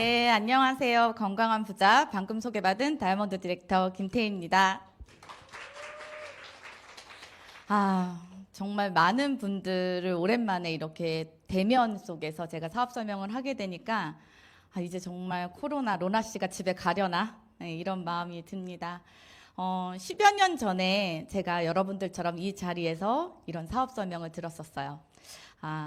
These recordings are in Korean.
네, 안녕하세요. 건강한 부자 방금 소개받은 다이아몬드 디렉터 김태희입니다. 정말 많은 분들을 오랜만에 이렇게 대면 속에서 제가 사업 설명을 하게 되니까 이제 정말 코로나 로나 씨가 집에 가려나? 네, 이런 마음이 듭니다. 10여 년 전에 제가 여러분들처럼 이 자리에서 이런 사업 설명을 들었었어요.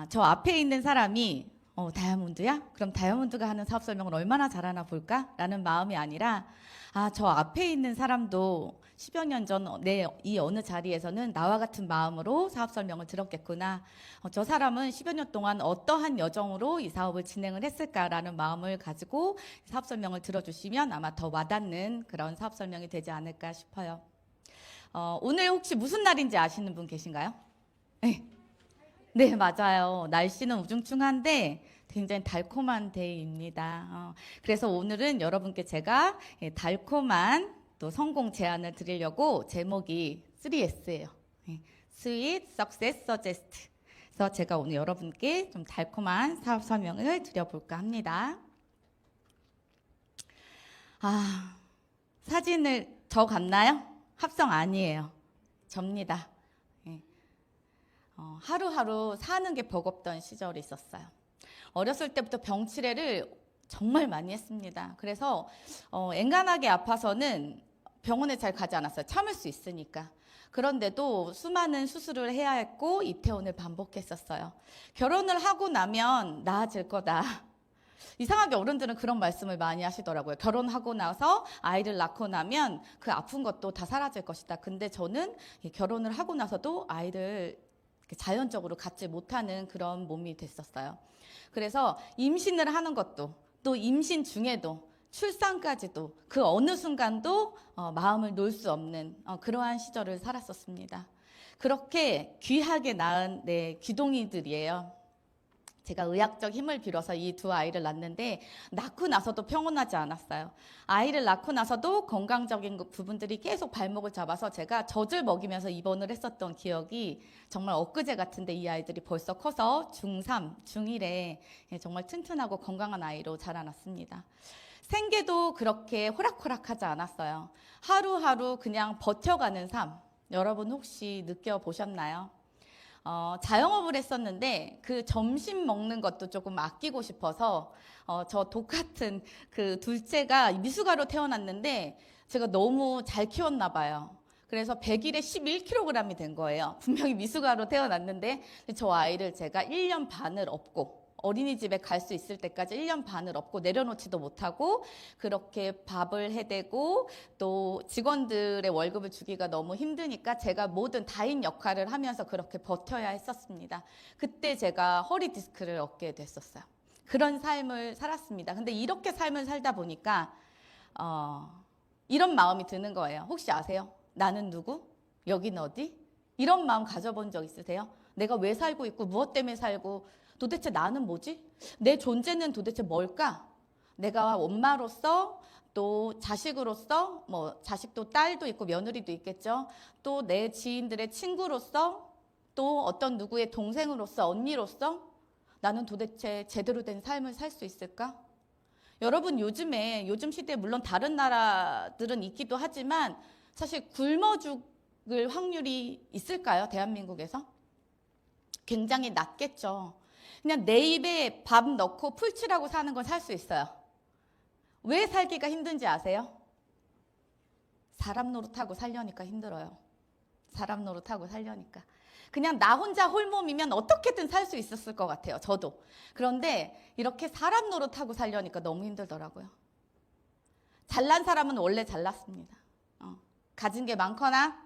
저 앞에 있는 사람이 다이아몬드야? 그럼 다이아몬드가 하는 사업 설명을 얼마나 잘하나 볼까? 라는 마음이 아니라 저 앞에 있는 사람도 10여 년 전 이 어느 자리에서는 나와 같은 마음으로 사업 설명을 들었겠구나. 저 사람은 10여 년 동안 어떠한 여정으로 이 사업을 진행을 했을까라는 마음을 가지고 사업 설명을 들어주시면 아마 더 와닿는 그런 사업 설명이 되지 않을까 싶어요. 오늘 혹시 무슨 날인지 아시는 분 계신가요? 네, 맞아요. 날씨는 우중충한데 굉장히 달콤한 데이입니다. 그래서 오늘은 여러분께 제가 달콤한 또 성공 제안을 드리려고 제목이 3S예요. Sweet, Success, Suggest. 그래서 제가 오늘 여러분께 좀 달콤한 사업 설명을 드려볼까 합니다. 사진을 저 같나요? 합성 아니에요. 접니다. 하루하루 사는 게 버겁던 시절이 있었어요. 어렸을 때부터 병치레를 정말 많이 했습니다. 그래서 앵간하게 아파서는 병원에 잘 가지 않았어요. 참을 수 있으니까. 그런데도 수많은 수술을 해야 했고 입퇴원을 반복했었어요. 결혼을 하고 나면 나아질 거다. 이상하게 어른들은 그런 말씀을 많이 하시더라고요. 결혼하고 나서 아이를 낳고 나면 그 아픈 것도 다 사라질 것이다. 근데 저는 결혼을 하고 나서도 아이를 자연적으로 갖지 못하는 그런 몸이 됐었어요. 그래서 임신을 하는 것도 또 임신 중에도 출산까지도 그 어느 순간도 마음을 놓을 수 없는 그러한 시절을 살았었습니다. 그렇게 귀하게 낳은 귀동이들이에요. 제가 의학적 힘을 빌어서 이 두 아이를 낳는데 낳고 나서도 평온하지 않았어요. 아이를 낳고 나서도 건강적인 부분들이 계속 발목을 잡아서 제가 젖을 먹이면서 입원을 했었던 기억이 정말 엊그제 같은데 이 아이들이 벌써 커서 중3, 중1에 정말 튼튼하고 건강한 아이로 자라났습니다. 생계도 그렇게 호락호락하지 않았어요. 하루하루 그냥 버텨가는 삶, 여러분 혹시 느껴보셨나요? 자영업을 했었는데 그 점심 먹는 것도 조금 아끼고 싶어서 저 똑같은 그 둘째가 미숙아로 태어났는데 제가 너무 잘 키웠나 봐요. 그래서 100일에 11kg이 된 거예요. 분명히 미숙아로 태어났는데 저 아이를 제가 1년 반을 업고 어린이집에 갈 수 있을 때까지 1년 반을 업고 내려놓지도 못하고 그렇게 밥을 해대고 또 직원들의 월급을 주기가 너무 힘드니까 제가 모든 다인 역할을 하면서 그렇게 버텨야 했었습니다. 그때 제가 허리 디스크를 얻게 됐었어요. 그런 삶을 살았습니다. 근데 이렇게 삶을 살다 보니까 이런 마음이 드는 거예요. 혹시 아세요? 나는 누구? 여기는 어디? 이런 마음 가져본 적 있으세요? 내가 왜 살고 있고 무엇 때문에 살고 도대체 나는 뭐지? 내 존재는 도대체 뭘까? 내가 엄마로서 또 자식으로서 자식도 딸도 있고 며느리도 있겠죠. 또 내 지인들의 친구로서 또 어떤 누구의 동생으로서 언니로서 나는 도대체 제대로 된 삶을 살 수 있을까? 여러분 요즘 시대에 물론 다른 나라들은 있기도 하지만 사실 굶어 죽을 확률이 있을까요? 대한민국에서? 굉장히 낮겠죠. 그냥 내 입에 밥 넣고 풀칠하고 사는 건 살 수 있어요. 왜 살기가 힘든지 아세요? 사람 노릇하고 살려니까 힘들어요. 사람 노릇하고 살려니까. 그냥 나 혼자 홀몸이면 어떻게든 살 수 있었을 것 같아요. 저도. 그런데 이렇게 사람 노릇하고 살려니까 너무 힘들더라고요. 잘난 사람은 원래 잘났습니다. 가진 게 많거나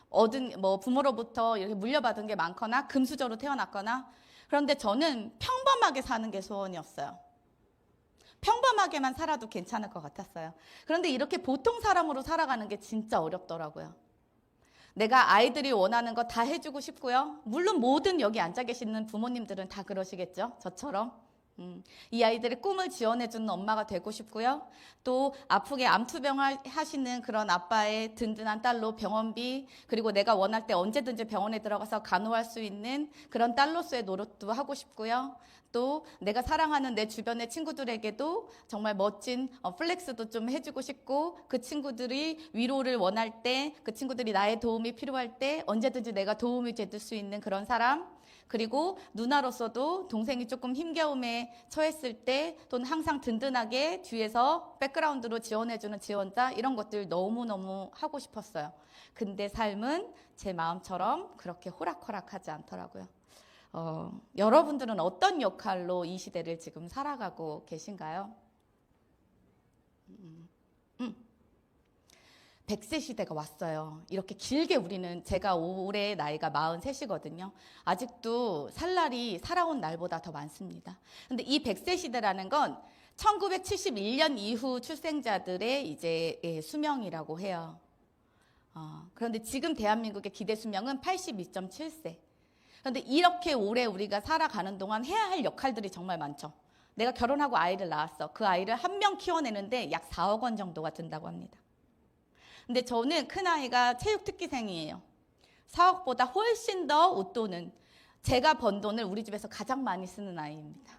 얻은 부모로부터 이렇게 물려받은 게 많거나 금수저로 태어났거나 그런데 저는 평범하게 사는 게 소원이었어요. 평범하게만 살아도 괜찮을 것 같았어요. 그런데 이렇게 보통 사람으로 살아가는 게 진짜 어렵더라고요. 내가 아이들이 원하는 거 다 해주고 싶고요. 물론 모든 여기 앉아 계시는 부모님들은 다 그러시겠죠. 저처럼. 이 아이들의 꿈을 지원해주는 엄마가 되고 싶고요. 또 아프게 암투병 하시는 그런 아빠의 든든한 딸로 병원비, 그리고 내가 원할 때 언제든지 병원에 들어가서 간호할 수 있는 그런 딸로서의 노릇도 하고 싶고요. 또 내가 사랑하는 내 주변의 친구들에게도 정말 멋진 플렉스도 좀 해주고 싶고, 그 친구들이 위로를 원할 때, 그 친구들이 나의 도움이 필요할 때 언제든지 내가 도움이 될 수 있는 그런 사람, 그리고 누나로서도 동생이 조금 힘겨움에 처했을 때 또는 항상 든든하게 뒤에서 백그라운드로 지원해주는 지원자, 이런 것들 너무너무 하고 싶었어요. 근데 삶은 제 마음처럼 그렇게 호락호락하지 않더라고요. 여러분들은 어떤 역할로 이 시대를 지금 살아가고 계신가요? 100세 시대가 왔어요. 이렇게 길게 우리는, 제가 올해 나이가 43이거든요. 아직도 살 날이 살아온 날보다 더 많습니다. 근데 이 100세 시대라는 건 1971년 이후 출생자들의 이제 수명이라고 해요. 그런데 지금 대한민국의 기대 수명은 82.7세. 그런데 이렇게 오래 우리가 살아가는 동안 해야 할 역할들이 정말 많죠. 내가 결혼하고 아이를 낳았어. 그 아이를 한 명 키워내는데 약 4억 원 정도가 든다고 합니다. 근데 저는 큰아이가 체육특기생이에요. 4억보다 훨씬 더 웃도는, 제가 번 돈을 우리 집에서 가장 많이 쓰는 아이입니다.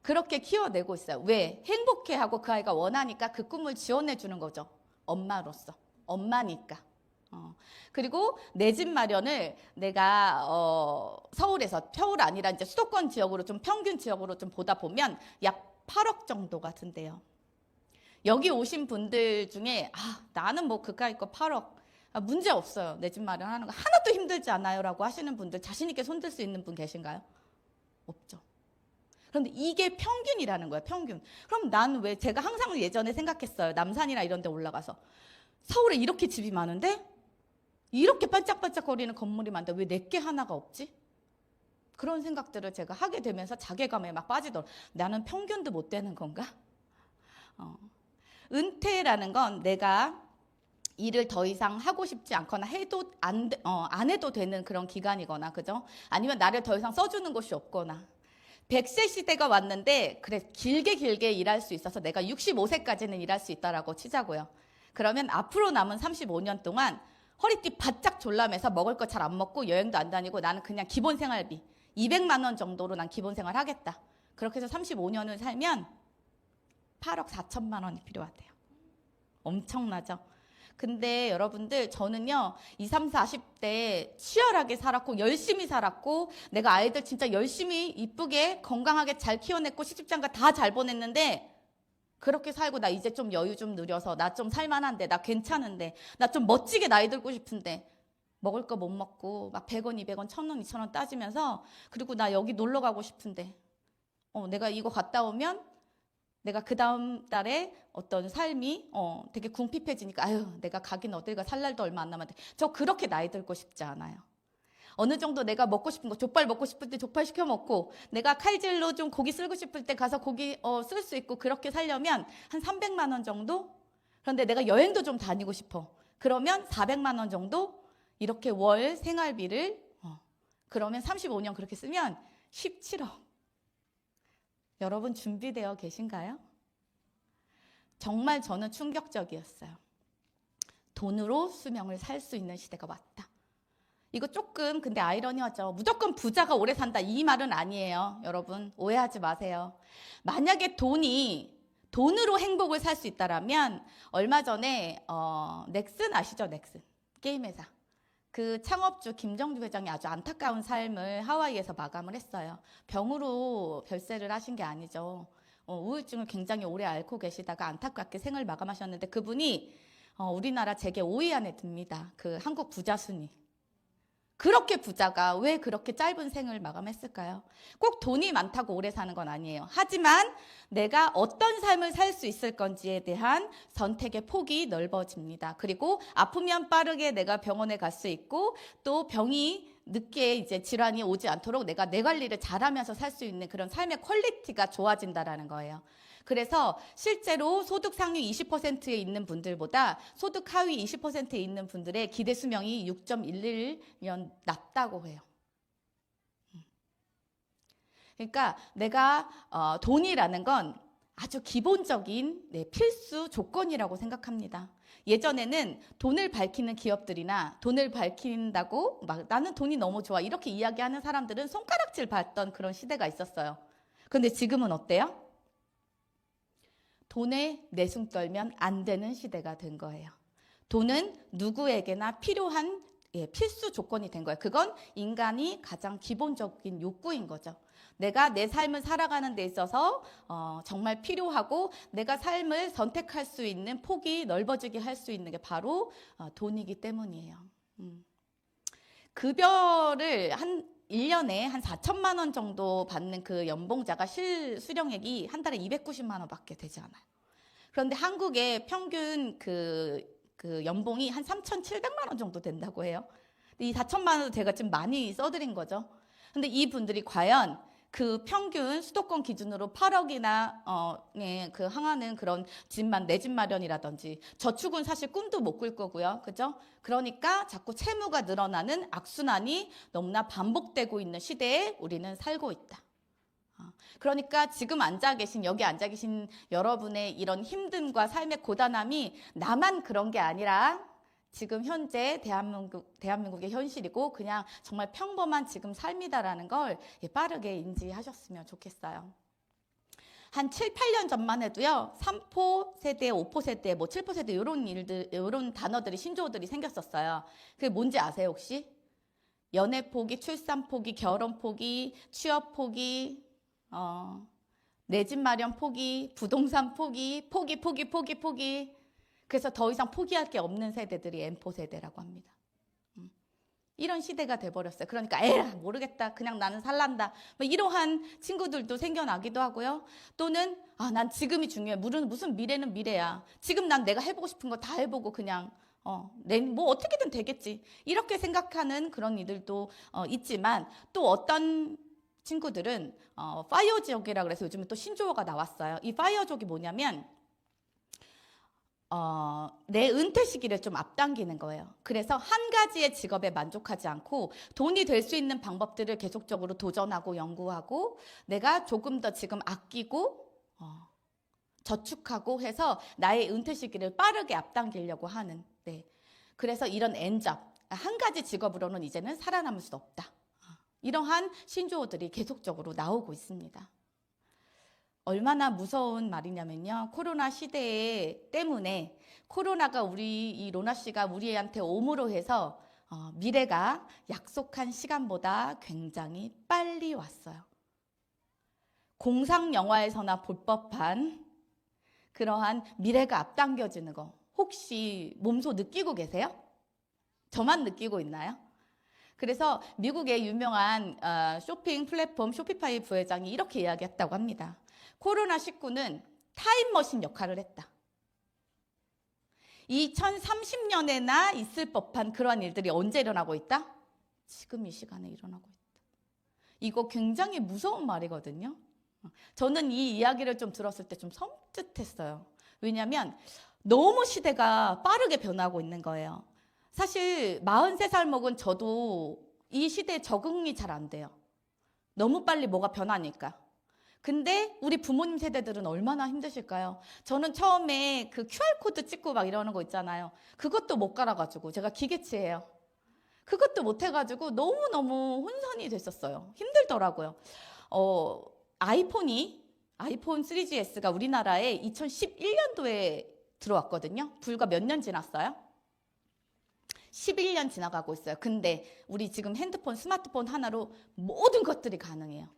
그렇게 키워내고 있어요. 왜? 행복해하고 그 아이가 원하니까 그 꿈을 지원해 주는 거죠. 엄마로서. 엄마니까. 그리고 내 집 마련을 내가 서울에서, 서울 아니라 이제 수도권 지역으로 좀 평균 지역으로 좀 보다 보면 약 8억 정도가 든대요. 여기 오신 분들 중에 나는 뭐 그까이 거 8억 문제 없어요. 내 집 마련하는 거 하나도 힘들지 않아요 라고 하시는 분들, 자신 있게 손들 수 있는 분 계신가요? 없죠. 그런데 이게 평균이라는 거예요. 평균. 그럼 난 왜, 제가 항상 예전에 생각했어요. 남산이나 이런 데 올라가서 서울에 이렇게 집이 많은데 이렇게 반짝반짝거리는 건물이 많은데 왜 내게 하나가 없지? 그런 생각들을 제가 하게 되면서 자괴감에 막 빠지더라고요. 나는 평균도 못 되는 건가? 은퇴라는 건 내가 일을 더 이상 하고 싶지 않거나 해도 안 해도 되는 그런 기간이거나, 그죠? 아니면 나를 더 이상 써주는 곳이 없거나. 100세 시대가 왔는데, 그래, 길게 일할 수 있어서 내가 65세까지는 일할 수 있다라고 치자고요. 그러면 앞으로 남은 35년 동안 허리띠 바짝 졸라매서 먹을 거 잘 안 먹고 여행도 안 다니고 나는 그냥 기본 생활비 200만 원 정도로 난 기본 생활 하겠다. 그렇게 해서 35년을 살면 8억 4천만 원이 필요하대요. 엄청나죠? 근데 여러분들, 저는요 20, 30, 40대 치열하게 살았고 열심히 살았고 내가 아이들 진짜 열심히 이쁘게 건강하게 잘 키워냈고 시집장가 다 잘 보냈는데, 그렇게 살고 나 이제 좀 여유 좀 누려서 나 좀 살만한데, 나 괜찮은데, 나 좀 멋지게 나이 들고 싶은데 먹을 거 못 먹고 막 100원, 200원, 1000원, 2000원 따지면서, 그리고 나 여기 놀러 가고 싶은데 내가 이거 갔다 오면 내가 그 다음 달에 어떤 삶이 되게 궁핍해지니까 내가 가긴 어딜 가, 살 날도 얼마 안 남았는데, 저 그렇게 나이 들고 싶지 않아요. 어느 정도 내가 먹고 싶은 거, 족발 먹고 싶을 때 족발 시켜 먹고, 내가 칼질로 좀 고기 쓸고 싶을 때 가서 고기 쓸 수 있고, 그렇게 살려면 한 300만 원 정도? 그런데 내가 여행도 좀 다니고 싶어. 그러면 400만 원 정도? 이렇게 월 생활비를 그러면 35년 그렇게 쓰면 17억. 여러분 준비되어 계신가요? 정말 저는 충격적이었어요. 돈으로 수명을 살 수 있는 시대가 왔다. 이거 조금 근데 아이러니하죠. 무조건 부자가 오래 산다, 이 말은 아니에요. 여러분 오해하지 마세요. 만약에 돈으로 행복을 살 수 있다라면, 얼마 전에 넥슨 아시죠? 넥슨 게임 회사, 그 창업주 김정주 회장이 아주 안타까운 삶을 하와이에서 마감을 했어요. 병으로 별세를 하신 게 아니죠. 우울증을 굉장히 오래 앓고 계시다가 안타깝게 생을 마감하셨는데, 그분이 우리나라 재계 5위 안에 듭니다. 그 한국 부자 순위. 그렇게 부자가 왜 그렇게 짧은 생을 마감했을까요? 꼭 돈이 많다고 오래 사는 건 아니에요. 하지만 내가 어떤 삶을 살 수 있을 건지에 대한 선택의 폭이 넓어집니다. 그리고 아프면 빠르게 내가 병원에 갈 수 있고, 또 병이 늦게 이제 질환이 오지 않도록 내가 내 관리를 잘하면서 살 수 있는 그런 삶의 퀄리티가 좋아진다라는 거예요. 그래서 실제로 소득 상위 20%에 있는 분들보다 소득 하위 20%에 있는 분들의 기대 수명이 6.11년 낮다고 해요. 그러니까 내가 돈이라는 건 아주 기본적인 필수 조건이라고 생각합니다. 예전에는 돈을 밝히는 기업들이나 돈을 밝힌다고 막 나는 돈이 너무 좋아 이렇게 이야기하는 사람들은 손가락질 받던 그런 시대가 있었어요. 그런데 지금은 어때요? 돈에 내숭 떨면 안 되는 시대가 된 거예요. 돈은 누구에게나 필요한 필수 조건이 된 거예요. 그건 인간이 가장 기본적인 욕구인 거죠. 내가 내 삶을 살아가는 데 있어서 정말 필요하고 내가 삶을 선택할 수 있는 폭이 넓어지게 할 수 있는 게 바로 돈이기 때문이에요. 급여를 한 1년에 한 4천만 원 정도 받는 그 연봉자가 실수령액이 한 달에 290만 원밖에 되지 않아요. 그런데 한국의 평균 그 연봉이 한 3,700만 원 정도 된다고 해요. 이 4천만 원도 제가 좀 많이 써드린 거죠. 근데 이분들이 과연 그 평균 수도권 기준으로 8억이나 그 항하는 그런 내 집 마련이라든지 저축은 사실 꿈도 못 꿀 거고요. 그죠? 그러니까 자꾸 채무가 늘어나는 악순환이 너무나 반복되고 있는 시대에 우리는 살고 있다. 그러니까 지금 여기 앉아 계신 여러분의 이런 힘듦과 삶의 고단함이 나만 그런 게 아니라 지금 현재 대한민국의 현실이고 그냥 정말 평범한 지금 삶이다라는 걸 빠르게 인지하셨으면 좋겠어요. 한 7, 8년 전만 해도요. 3포 세대, 5포 세대, 7포 세대 이런 단어들이 신조어들이 생겼었어요. 그게 뭔지 아세요, 혹시? 연애 포기, 출산 포기, 결혼 포기, 취업 포기, 내 집 마련 포기, 부동산 포기. 그래서 더 이상 포기할 게 없는 세대들이 M4 세대라고 합니다. 이런 시대가 돼버렸어요. 그러니까 모르겠다. 그냥 나는 살란다. 이러한 친구들도 생겨나기도 하고요. 또는 난 지금이 중요해. 무슨 미래는 미래야. 지금 난 내가 해보고 싶은 거 다 해보고 그냥 뭐 어떻게든 되겠지. 이렇게 생각하는 그런 이들도 있지만 또 어떤 친구들은 파이어족이라 그래서 요즘에 또 신조어가 나왔어요. 이 파이어족이 뭐냐면 내 은퇴 시기를 좀 앞당기는 거예요. 그래서 한 가지의 직업에 만족하지 않고 돈이 될 수 있는 방법들을 계속적으로 도전하고 연구하고 내가 조금 더 지금 아끼고 저축하고 해서 나의 은퇴 시기를 빠르게 앞당기려고 하는 그래서 이런 엔잡 한 가지 직업으로는 이제는 살아남을 수 없다. 이러한 신조어들이 계속적으로 나오고 있습니다. 얼마나 무서운 말이냐면요. 코로나 시대 때문에 코로나가 이 로나 씨가 우리한테 옴으로 해서 미래가 약속한 시간보다 굉장히 빨리 왔어요. 공상 영화에서나 볼 법한 그러한 미래가 앞당겨지는 거 혹시 몸소 느끼고 계세요? 저만 느끼고 있나요? 그래서 미국의 유명한 쇼핑 플랫폼 쇼피파이 부회장이 이렇게 이야기했다고 합니다. 코로나19는 타임머신 역할을 했다. 2030년에나 있을 법한 그러한 일들이 언제 일어나고 있다? 지금 이 시간에 일어나고 있다. 이거 굉장히 무서운 말이거든요. 저는 이 이야기를 좀 들었을 때 좀 섬찟했어요. 왜냐하면 너무 시대가 빠르게 변하고 있는 거예요. 사실 43살 먹은 저도 이 시대에 적응이 잘 안 돼요. 너무 빨리 뭐가 변하니까. 근데 우리 부모님 세대들은 얼마나 힘드실까요? 저는 처음에 그 QR코드 찍고 막 이러는 거 있잖아요. 그것도 못 갈아가지고 제가 기계치예요. 그것도 못 해가지고 너무너무 혼선이 됐었어요. 힘들더라고요. 아이폰 3GS가 우리나라에 2011년도에 들어왔거든요. 불과 몇 년 지났어요? 11년 지나가고 있어요. 근데 우리 지금 핸드폰, 스마트폰 하나로 모든 것들이 가능해요.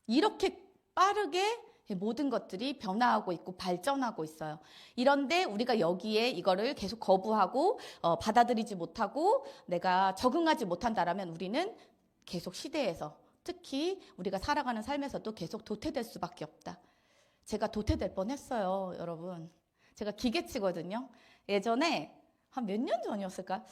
이렇게 빠르게 모든 것들이 변화하고 있고 발전하고 있어요. 이런데 우리가 여기에 이거를 계속 거부하고 받아들이지 못하고 내가 적응하지 못한다라면 우리는 계속 시대에서 특히 우리가 살아가는 삶에서도 계속 도태될 수밖에 없다. 제가 도태될 뻔했어요, 여러분. 제가 기계치거든요. 예전에 한 몇 년 전이었을까?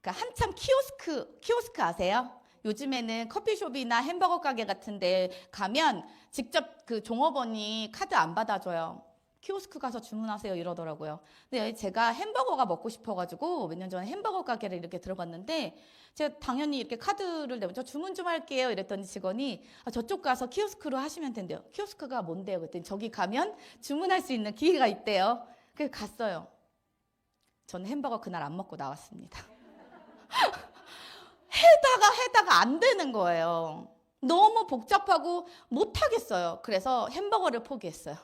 그러니까 한참 키오스크 아세요? 요즘에는 커피숍이나 햄버거 가게 같은 데 가면 직접 그 종업원이 카드 안 받아줘요. 키오스크 가서 주문하세요 이러더라고요. 근데 제가 햄버거가 먹고 싶어가지고 몇 년 전에 햄버거 가게를 이렇게 들어갔는데 제가 당연히 이렇게 카드를 내면 저 주문 좀 할게요 이랬더니 직원이 저쪽 가서 키오스크로 하시면 된대요. 키오스크가 뭔데요? 그랬더니 저기 가면 주문할 수 있는 기회가 있대요. 그래서 갔어요. 저는 햄버거 그날 안 먹고 나왔습니다. 해다가 안 되는 거예요. 너무 복잡하고 못하겠어요. 그래서 햄버거를 포기했어요.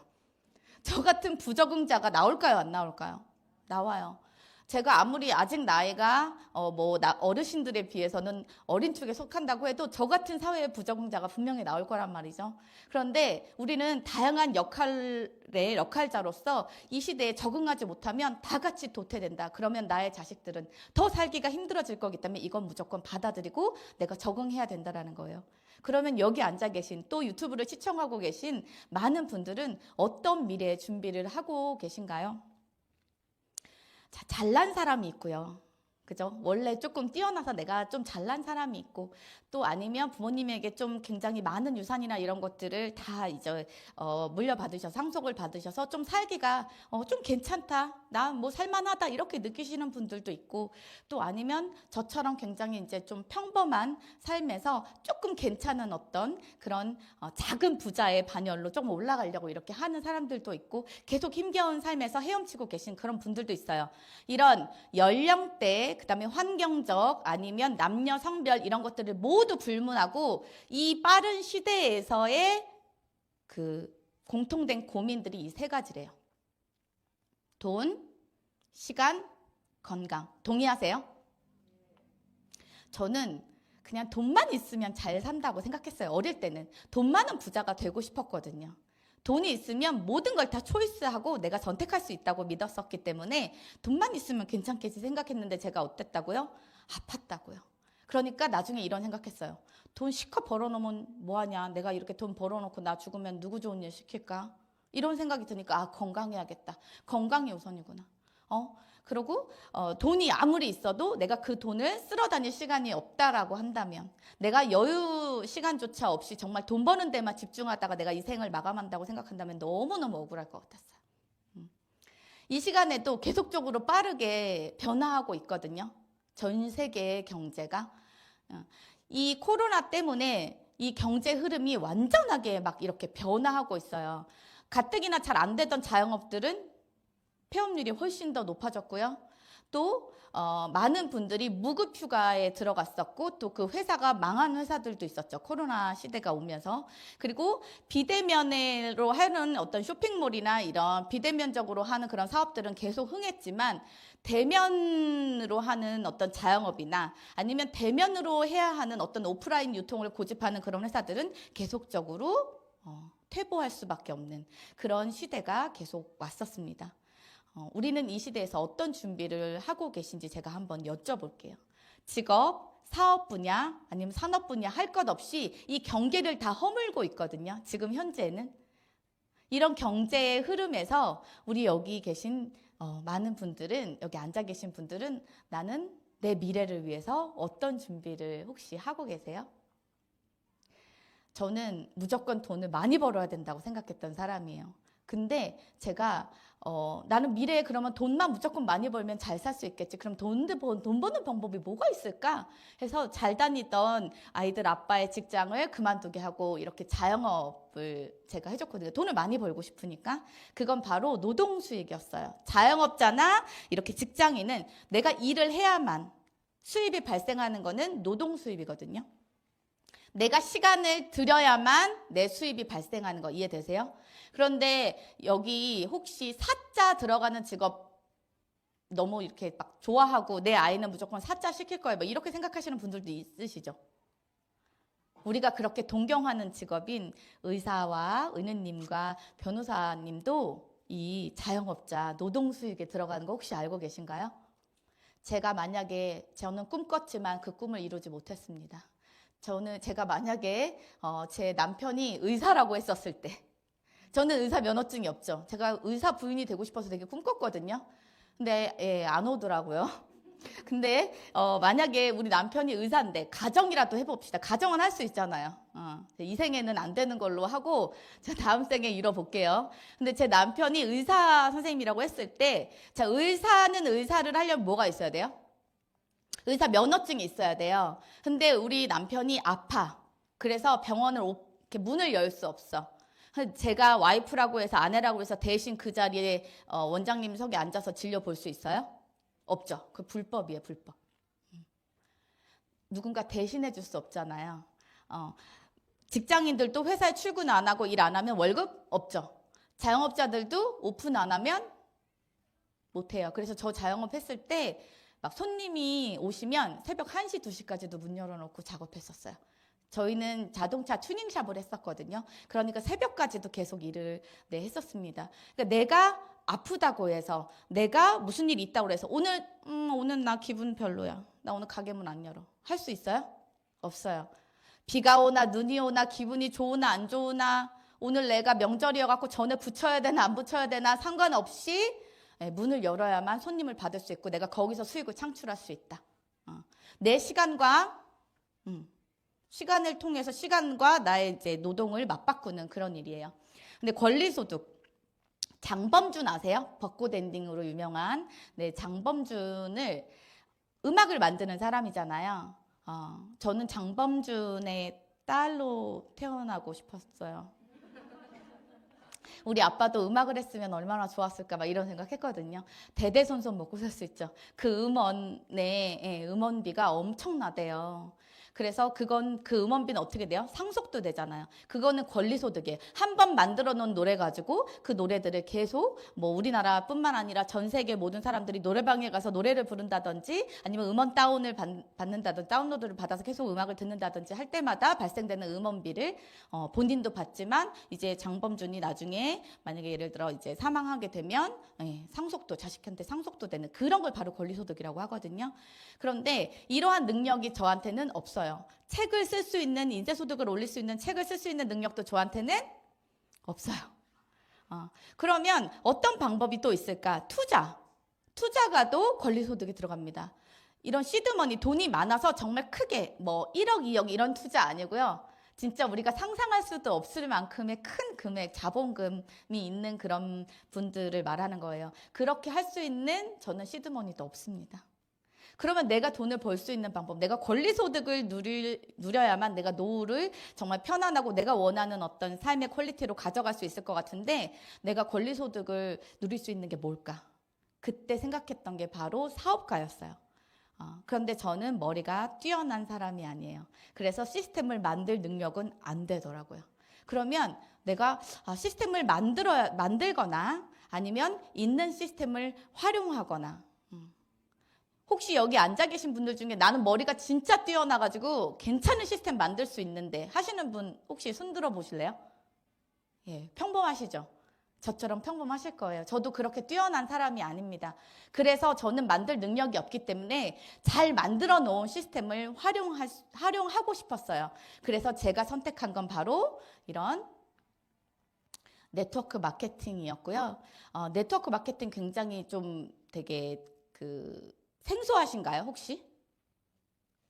저 같은 부적응자가 나올까요? 안 나올까요? 나와요. 제가 아무리 아직 나이가 어르신들에 비해서는 어린 축에 속한다고 해도 저 같은 사회의 부적응자가 분명히 나올 거란 말이죠. 그런데 우리는 다양한 역할자로서 이 시대에 적응하지 못하면 다 같이 도태된다. 그러면 나의 자식들은 더 살기가 힘들어질 거기 때문에 이건 무조건 받아들이고 내가 적응해야 된다라는 거예요. 그러면 여기 앉아 계신 또 유튜브를 시청하고 계신 많은 분들은 어떤 미래의 준비를 하고 계신가요? 자, 잘난 사람이 있고요. 그죠? 원래 조금 뛰어나서 내가 좀 잘난 사람이 있고 또 아니면 부모님에게 좀 굉장히 많은 유산이나 이런 것들을 다 이제 물려받으셔서 상속을 받으셔서 좀 살기가 좀 괜찮다. 나 뭐 살만하다 이렇게 느끼시는 분들도 있고 또 아니면 저처럼 굉장히 이제 좀 평범한 삶에서 조금 괜찮은 어떤 그런 작은 부자의 반열로 좀 올라가려고 이렇게 하는 사람들도 있고 계속 힘겨운 삶에서 헤엄치고 계신 그런 분들도 있어요. 이런 연령대 그다음에 환경적 아니면 남녀 성별 이런 것들을 모두 불문하고 이 빠른 시대에서의 그 공통된 고민들이 이 세 가지래요. 돈, 시간, 건강. 동의하세요? 저는 그냥 돈만 있으면 잘 산다고 생각했어요. 어릴 때는 돈 많은 부자가 되고 싶었거든요. 돈이 있으면 모든 걸 다 초이스하고 내가 선택할 수 있다고 믿었었기 때문에 돈만 있으면 괜찮겠지 생각했는데 제가 어땠다고요? 아팠다고요. 그러니까 나중에 이런 생각했어요. 돈 실컷 벌어놓으면 뭐하냐. 내가 이렇게 돈 벌어놓고 나 죽으면 누구 좋은 일 시킬까? 이런 생각이 드니까 건강해야겠다. 건강이 우선이구나. 그리고 돈이 아무리 있어도 내가 그 돈을 쓸어 다닐 시간이 없다라고 한다면 내가 여유 시간조차 없이 정말 돈 버는 데만 집중하다가 내가 이 생을 마감한다고 생각한다면 너무너무 억울할 것 같았어요. 이 시간에도 계속적으로 빠르게 변화하고 있거든요. 전 세계의 경제가. 이 코로나 때문에 이 경제 흐름이 완전하게 막 이렇게 변화하고 있어요. 가뜩이나 잘 안 되던 자영업들은 폐업률이 훨씬 더 높아졌고요. 또 많은 분들이 무급 휴가에 들어갔었고 또 그 회사가 망한 회사들도 있었죠. 코로나 시대가 오면서. 그리고 비대면으로 하는 어떤 쇼핑몰이나 이런 비대면적으로 하는 그런 사업들은 계속 흥했지만 대면으로 하는 어떤 자영업이나 아니면 대면으로 해야 하는 어떤 오프라인 유통을 고집하는 그런 회사들은 계속적으로 퇴보할 수밖에 없는 그런 시대가 계속 왔었습니다. 우리는 이 시대에서 어떤 준비를 하고 계신지 제가 한번 여쭤볼게요. 직업, 사업 분야, 아니면 산업 분야 할 것 없이 이 경계를 다 허물고 있거든요. 지금 현재는. 이런 경제의 흐름에서 우리 여기 계신 많은 분들은, 여기 앉아 계신 분들은 나는 내 미래를 위해서 어떤 준비를 혹시 하고 계세요? 저는 무조건 돈을 많이 벌어야 된다고 생각했던 사람이에요. 근데 제가 나는 미래에 그러면 돈만 무조건 많이 벌면 잘 살 수 있겠지. 그럼 돈 버는 방법이 뭐가 있을까? 해서 잘 다니던 아이들 아빠의 직장을 그만두게 하고 이렇게 자영업을 제가 해줬거든요. 돈을 많이 벌고 싶으니까. 그건 바로 노동수익이었어요. 자영업자나 이렇게 직장인은 내가 일을 해야만 수입이 발생하는 거는 노동수입이거든요. 내가 시간을 들여야만 내 수입이 발생하는 거 이해되세요? 그런데 여기 혹시 사자 들어가는 직업 너무 이렇게 막 좋아하고 내 아이는 무조건 사자 시킬 거예요. 뭐 이렇게 생각하시는 분들도 있으시죠? 우리가 그렇게 동경하는 직업인 의사와 은혜님과 변호사님도 이 자영업자 노동수익에 들어가는 거 혹시 알고 계신가요? 저는 꿈꿨지만 그 꿈을 이루지 못했습니다. 제가 만약에 제 남편이 의사라고 했었을 때 저는 의사 면허증이 없죠. 제가 의사 부인이 되고 싶어서 되게 꿈꿨거든요. 근데 안 오더라고요. 근데 만약에 우리 남편이 의사인데 가정이라도 해봅시다. 가정은 할 수 있잖아요. 이 생에는 안 되는 걸로 하고 자 다음 생에 이뤄볼게요. 근데 제 남편이 의사 선생님이라고 했을 때 자 의사는 의사를 하려면 뭐가 있어야 돼요? 의사 면허증이 있어야 돼요. 근데 우리 남편이 아파. 그래서 병원을 이렇게 문을 열 수 없어. 제가 와이프라고 해서 아내라고 해서 대신 그 자리에 원장님 석에 앉아서 진료 볼 수 있어요? 없죠. 그 불법이에요, 불법. 누군가 대신해 줄 수 없잖아요. 직장인들도 회사에 출근 안 하고 일 안 하면 월급 없죠. 자영업자들도 오픈 안 하면 못 해요. 그래서 저 자영업 했을 때 막 손님이 오시면 새벽 1시, 2시까지도 문 열어놓고 작업했었어요. 저희는 자동차 튜닝샵을 했었거든요. 그러니까 새벽까지도 계속 일을 했었습니다. 그러니까 내가 아프다고 해서 내가 무슨 일이 있다고 해서 오늘 나 기분 별로야. 나 오늘 가게 문 안 열어. 할 수 있어요? 없어요. 비가 오나 눈이 오나 기분이 좋으나 안 좋으나 오늘 내가 명절이어갖고 전에 붙여야 되나 안 붙여야 되나 상관없이 문을 열어야만 손님을 받을 수 있고 내가 거기서 수익을 창출할 수 있다. 내 시간과 시간을 통해서 시간과 나의 이제 노동을 맞바꾸는 그런 일이에요. 근데 권리소득 장범준 아세요? 벚꽃 엔딩으로 유명한 장범준을 음악을 만드는 사람이잖아요. 저는 장범준의 딸로 태어나고 싶었어요. 우리 아빠도 음악을 했으면 얼마나 좋았을까 막 이런 생각했거든요. 대대손손 먹고 살 수 있죠. 그 음원의 음원비가 엄청나대요. 그래서 그 음원비는 어떻게 돼요? 상속도 되잖아요. 그거는 권리소득이에요. 한 번 만들어 놓은 노래 가지고 그 노래들을 계속 뭐 우리나라뿐만 아니라 전 세계 모든 사람들이 노래방에 가서 노래를 부른다든지 아니면 음원 다운을 받는다든지 다운로드를 받아서 계속 음악을 듣는다든지 할 때마다 발생되는 음원비를 본인도 받지만 이제 장범준이 나중에 만약에 예를 들어 이제 사망하게 되면 상속도 자식한테 상속도 되는 그런 걸 바로 권리소득이라고 하거든요. 그런데 이러한 능력이 저한테는 없어요. 책을 쓸 수 있는 인쇄소득을 올릴 수 있는 책을 쓸 수 있는 능력도 저한테는 없어요. 그러면 어떤 방법이 또 있을까? 투자가도 권리소득이 들어갑니다. 이런 시드머니 돈이 많아서 정말 크게 뭐 1억, 2억 이런 투자 아니고요. 진짜 우리가 상상할 수도 없을 만큼의 큰 금액, 자본금이 있는 그런 분들을 말하는 거예요. 그렇게 할 수 있는 저는 시드머니도 없습니다. 그러면 내가 돈을 벌 수 있는 방법, 내가 권리소득을 누려야만 내가 노후를 정말 편안하고 내가 원하는 어떤 삶의 퀄리티로 가져갈 수 있을 것 같은데 내가 권리소득을 누릴 수 있는 게 뭘까? 그때 생각했던 게 바로 사업가였어요. 그런데 저는 머리가 뛰어난 사람이 아니에요. 그래서 시스템을 만들 능력은 안 되더라고요. 그러면 내가 시스템을 만들거나 아니면 있는 시스템을 활용하거나 혹시 여기 앉아 계신 분들 중에 나는 머리가 진짜 뛰어나가지고 괜찮은 시스템 만들 수 있는데 하시는 분 혹시 손 들어 보실래요? 예, 평범하시죠? 저처럼 평범하실 거예요. 저도 그렇게 뛰어난 사람이 아닙니다. 그래서 저는 만들 능력이 없기 때문에 잘 만들어 놓은 시스템을 활용하고 싶었어요. 그래서 제가 선택한 건 바로 이런 네트워크 마케팅이었고요. 네트워크 마케팅 굉장히 좀 되게 생소하신가요, 혹시?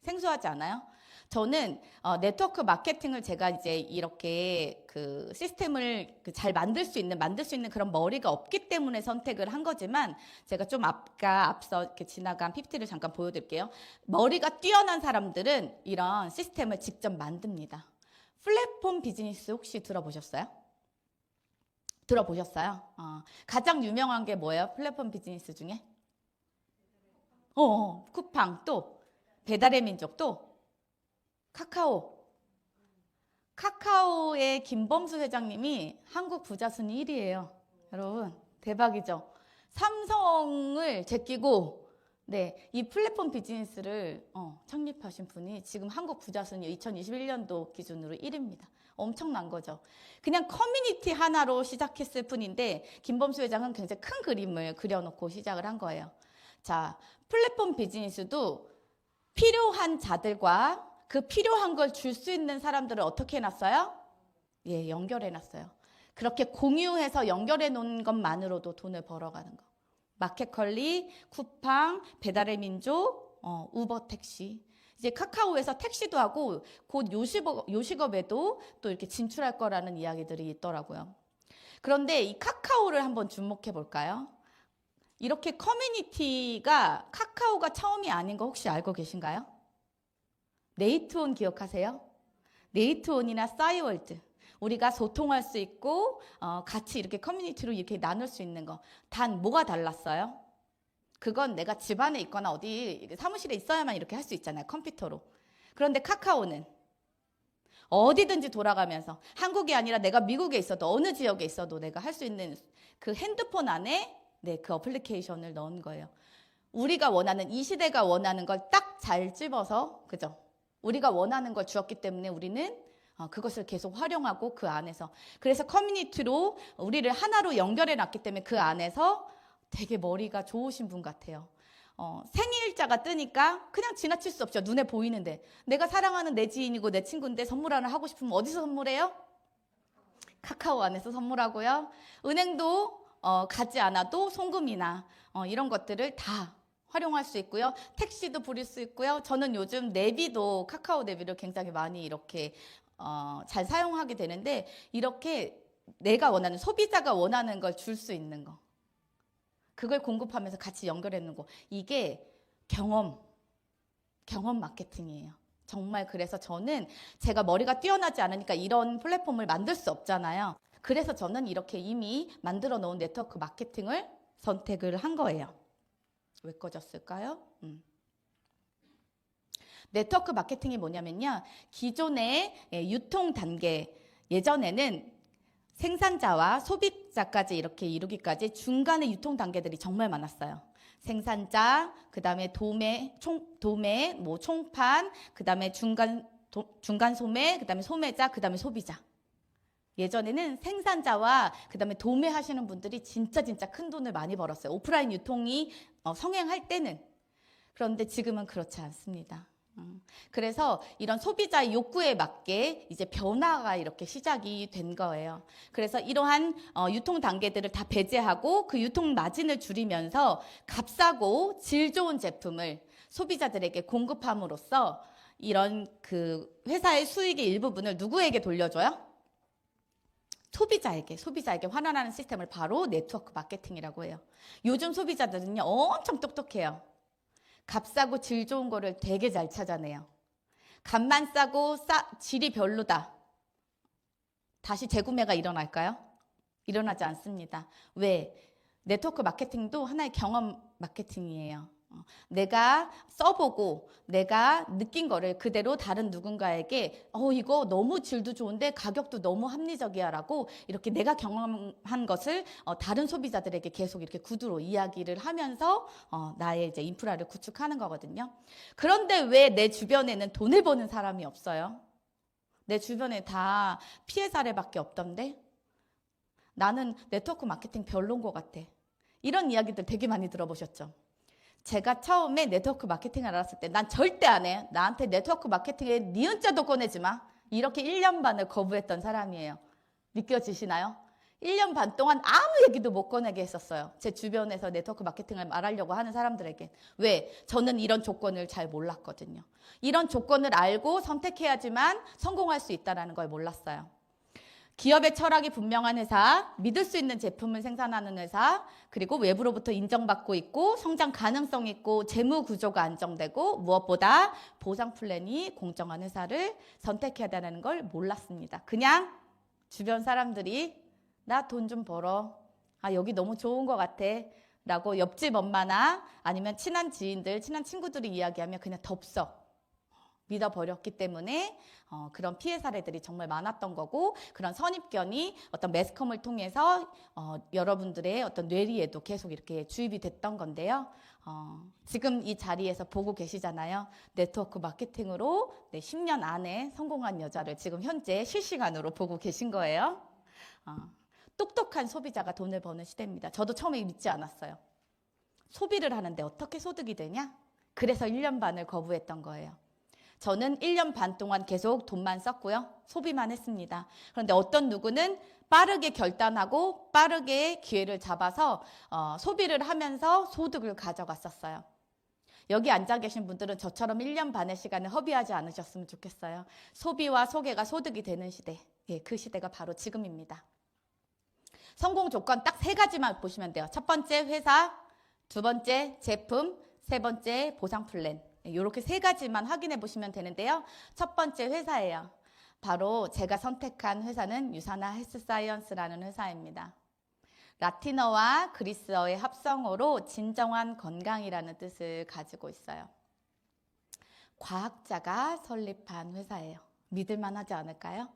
생소하지 않아요? 저는 네트워크 마케팅을 제가 이제 이렇게 그 시스템을 잘 만들 수 있는 그런 머리가 없기 때문에 선택을 한 거지만 제가 좀 앞서 이렇게 지나간 PPT를 잠깐 보여드릴게요. 머리가 뛰어난 사람들은 이런 시스템을 직접 만듭니다. 플랫폼 비즈니스 혹시 들어보셨어요? 가장 유명한 게 뭐예요? 플랫폼 비즈니스 중에? 쿠팡 또 배달의 민족 또 카카오의 김범수 회장님이 한국 부자 순위 1위예요. 여러분 대박이죠. 삼성을 제끼고 이 플랫폼 비즈니스를 창립하신 분이 지금 한국 부자 순위 2021년도 기준으로 1위입니다. 엄청난 거죠. 그냥 커뮤니티 하나로 시작했을 뿐인데 김범수 회장은 굉장히 큰 그림을 그려놓고 시작을 한 거예요. 자, 플랫폼 비즈니스도 필요한 자들과 그 필요한 걸 줄 수 있는 사람들을 어떻게 해놨어요? 예, 연결해놨어요. 그렇게 공유해서 연결해 놓은 것만으로도 돈을 벌어가는 거. 마켓컬리, 쿠팡, 배달의 민족, 우버 택시. 이제 카카오에서 택시도 하고 곧 요식업에도 또 이렇게 진출할 거라는 이야기들이 있더라고요. 그런데 이 카카오를 한번 주목해 볼까요? 이렇게 커뮤니티가 카카오가 처음이 아닌 거 혹시 알고 계신가요? 네이트온 기억하세요? 네이트온이나 싸이월드. 우리가 소통할 수 있고 같이 이렇게 커뮤니티로 이렇게 나눌 수 있는 거. 단 뭐가 달랐어요? 그건 내가 집안에 있거나 어디 사무실에 있어야만 이렇게 할 수 있잖아요. 컴퓨터로. 그런데 카카오는 어디든지 돌아가면서 한국이 아니라 내가 미국에 있어도 어느 지역에 있어도 내가 할 수 있는 그 핸드폰 안에 그 어플리케이션을 넣은 거예요. 우리가 원하는 이 시대가 원하는 걸 딱 잘 집어서 그죠? 우리가 원하는 걸 주었기 때문에 우리는 그것을 계속 활용하고 그 안에서 그래서 커뮤니티로 우리를 하나로 연결해 놨기 때문에 그 안에서 되게 머리가 좋으신 분 같아요. 생일자가 뜨니까 그냥 지나칠 수 없죠. 눈에 보이는데. 내가 사랑하는 내 지인이고 내 친구인데 선물 하나 하고 싶으면 어디서 선물해요? 카카오 안에서 선물하고요. 은행도 가지 않아도 송금이나 이런 것들을 다 활용할 수 있고요. 택시도 부릴 수 있고요. 저는 요즘 내비도 카카오 내비를 굉장히 많이 이렇게 잘 사용하게 되는데 이렇게 내가 원하는 소비자가 원하는 걸 줄 수 있는 거. 그걸 공급하면서 같이 연결해놓는 거. 이게 경험 마케팅이에요. 정말 그래서 저는 제가 머리가 뛰어나지 않으니까 이런 플랫폼을 만들 수 없잖아요. 그래서 저는 이렇게 이미 만들어 놓은 네트워크 마케팅을 선택을 한 거예요. 왜 꺼졌을까요? 네트워크 마케팅이 뭐냐면요. 기존의 유통 단계, 예전에는 생산자와 소비자까지 이렇게 이루기까지 중간에 유통 단계들이 정말 많았어요. 생산자, 그 다음에 도매, 총판, 그 다음에 중간 소매, 그 다음에 소매자, 그 다음에 소비자. 예전에는 생산자와 그 다음에 도매하시는 분들이 진짜 큰 돈을 많이 벌었어요. 오프라인 유통이 성행할 때는. 그런데 지금은 그렇지 않습니다. 그래서 이런 소비자의 욕구에 맞게 이제 변화가 이렇게 시작이 된 거예요. 그래서 이러한 유통 단계들을 다 배제하고 그 유통 마진을 줄이면서 값싸고 질 좋은 제품을 소비자들에게 공급함으로써 이런 그 회사의 수익의 일부분을 누구에게 돌려줘요? 소비자에게 환원하는 시스템을 바로 네트워크 마케팅이라고 해요. 요즘 소비자들은요 엄청 똑똑해요. 값싸고 질 좋은 거를 되게 잘 찾아내요. 값만 싸고 질이 별로다. 다시 재구매가 일어날까요? 일어나지 않습니다. 왜? 네트워크 마케팅도 하나의 경험 마케팅이에요. 내가 써보고 내가 느낀 거를 그대로 다른 누군가에게 이거 너무 질도 좋은데 가격도 너무 합리적이야 라고 이렇게 내가 경험한 것을 다른 소비자들에게 계속 이렇게 구두로 이야기를 하면서 나의 이제 인프라를 구축하는 거거든요. 그런데 왜 내 주변에는 돈을 버는 사람이 없어요? 내 주변에 다 피해 사례밖에 없던데? 나는 네트워크 마케팅 별론 것 같아. 이런 이야기들 되게 많이 들어보셨죠? 제가 처음에 네트워크 마케팅을 알았을 때 난 절대 안 해. 나한테 네트워크 마케팅에 니은자도 꺼내지 마. 이렇게 1년 반을 거부했던 사람이에요. 느껴지시나요? 1년 반 동안 아무 얘기도 못 꺼내게 했었어요. 제 주변에서 네트워크 마케팅을 말하려고 하는 사람들에게. 왜? 저는 이런 조건을 잘 몰랐거든요. 이런 조건을 알고 선택해야지만 성공할 수 있다는 걸 몰랐어요. 기업의 철학이 분명한 회사, 믿을 수 있는 제품을 생산하는 회사, 그리고 외부로부터 인정받고 있고 성장 가능성 있고 재무 구조가 안정되고 무엇보다 보상 플랜이 공정한 회사를 선택해야 되는 걸 몰랐습니다. 그냥 주변 사람들이 나 돈 좀 벌어. 여기 너무 좋은 것 같아. 라고 옆집 엄마나 아니면 친한 지인들, 친한 친구들이 이야기하면 그냥 덥석 믿어버렸기 때문에 그런 피해 사례들이 정말 많았던 거고 그런 선입견이 어떤 매스컴을 통해서 여러분들의 어떤 뇌리에도 계속 이렇게 주입이 됐던 건데요. 지금 이 자리에서 보고 계시잖아요. 네트워크 마케팅으로 10년 안에 성공한 여자를 지금 현재 실시간으로 보고 계신 거예요. 똑똑한 소비자가 돈을 버는 시대입니다. 저도 처음에 믿지 않았어요. 소비를 하는데 어떻게 소득이 되냐? 그래서 1년 반을 거부했던 거예요. 저는 1년 반 동안 계속 돈만 썼고요. 소비만 했습니다. 그런데 어떤 누구는 빠르게 결단하고 빠르게 기회를 잡아서 소비를 하면서 소득을 가져갔었어요. 여기 앉아 계신 분들은 저처럼 1년 반의 시간을 허비하지 않으셨으면 좋겠어요. 소비와 소개가 소득이 되는 시대. 예, 그 시대가 바로 지금입니다. 성공 조건 딱 3가지만 보시면 돼요. 첫 번째 회사, 두 번째 제품, 세 번째 보상 플랜. 이렇게 3가지만 확인해 보시면 되는데요. 첫 번째 회사예요. 바로 제가 선택한 회사는 유사나 헬스사이언스라는 회사입니다. 라틴어와 그리스어의 합성어로 진정한 건강이라는 뜻을 가지고 있어요. 과학자가 설립한 회사예요. 믿을만 하지 않을까요?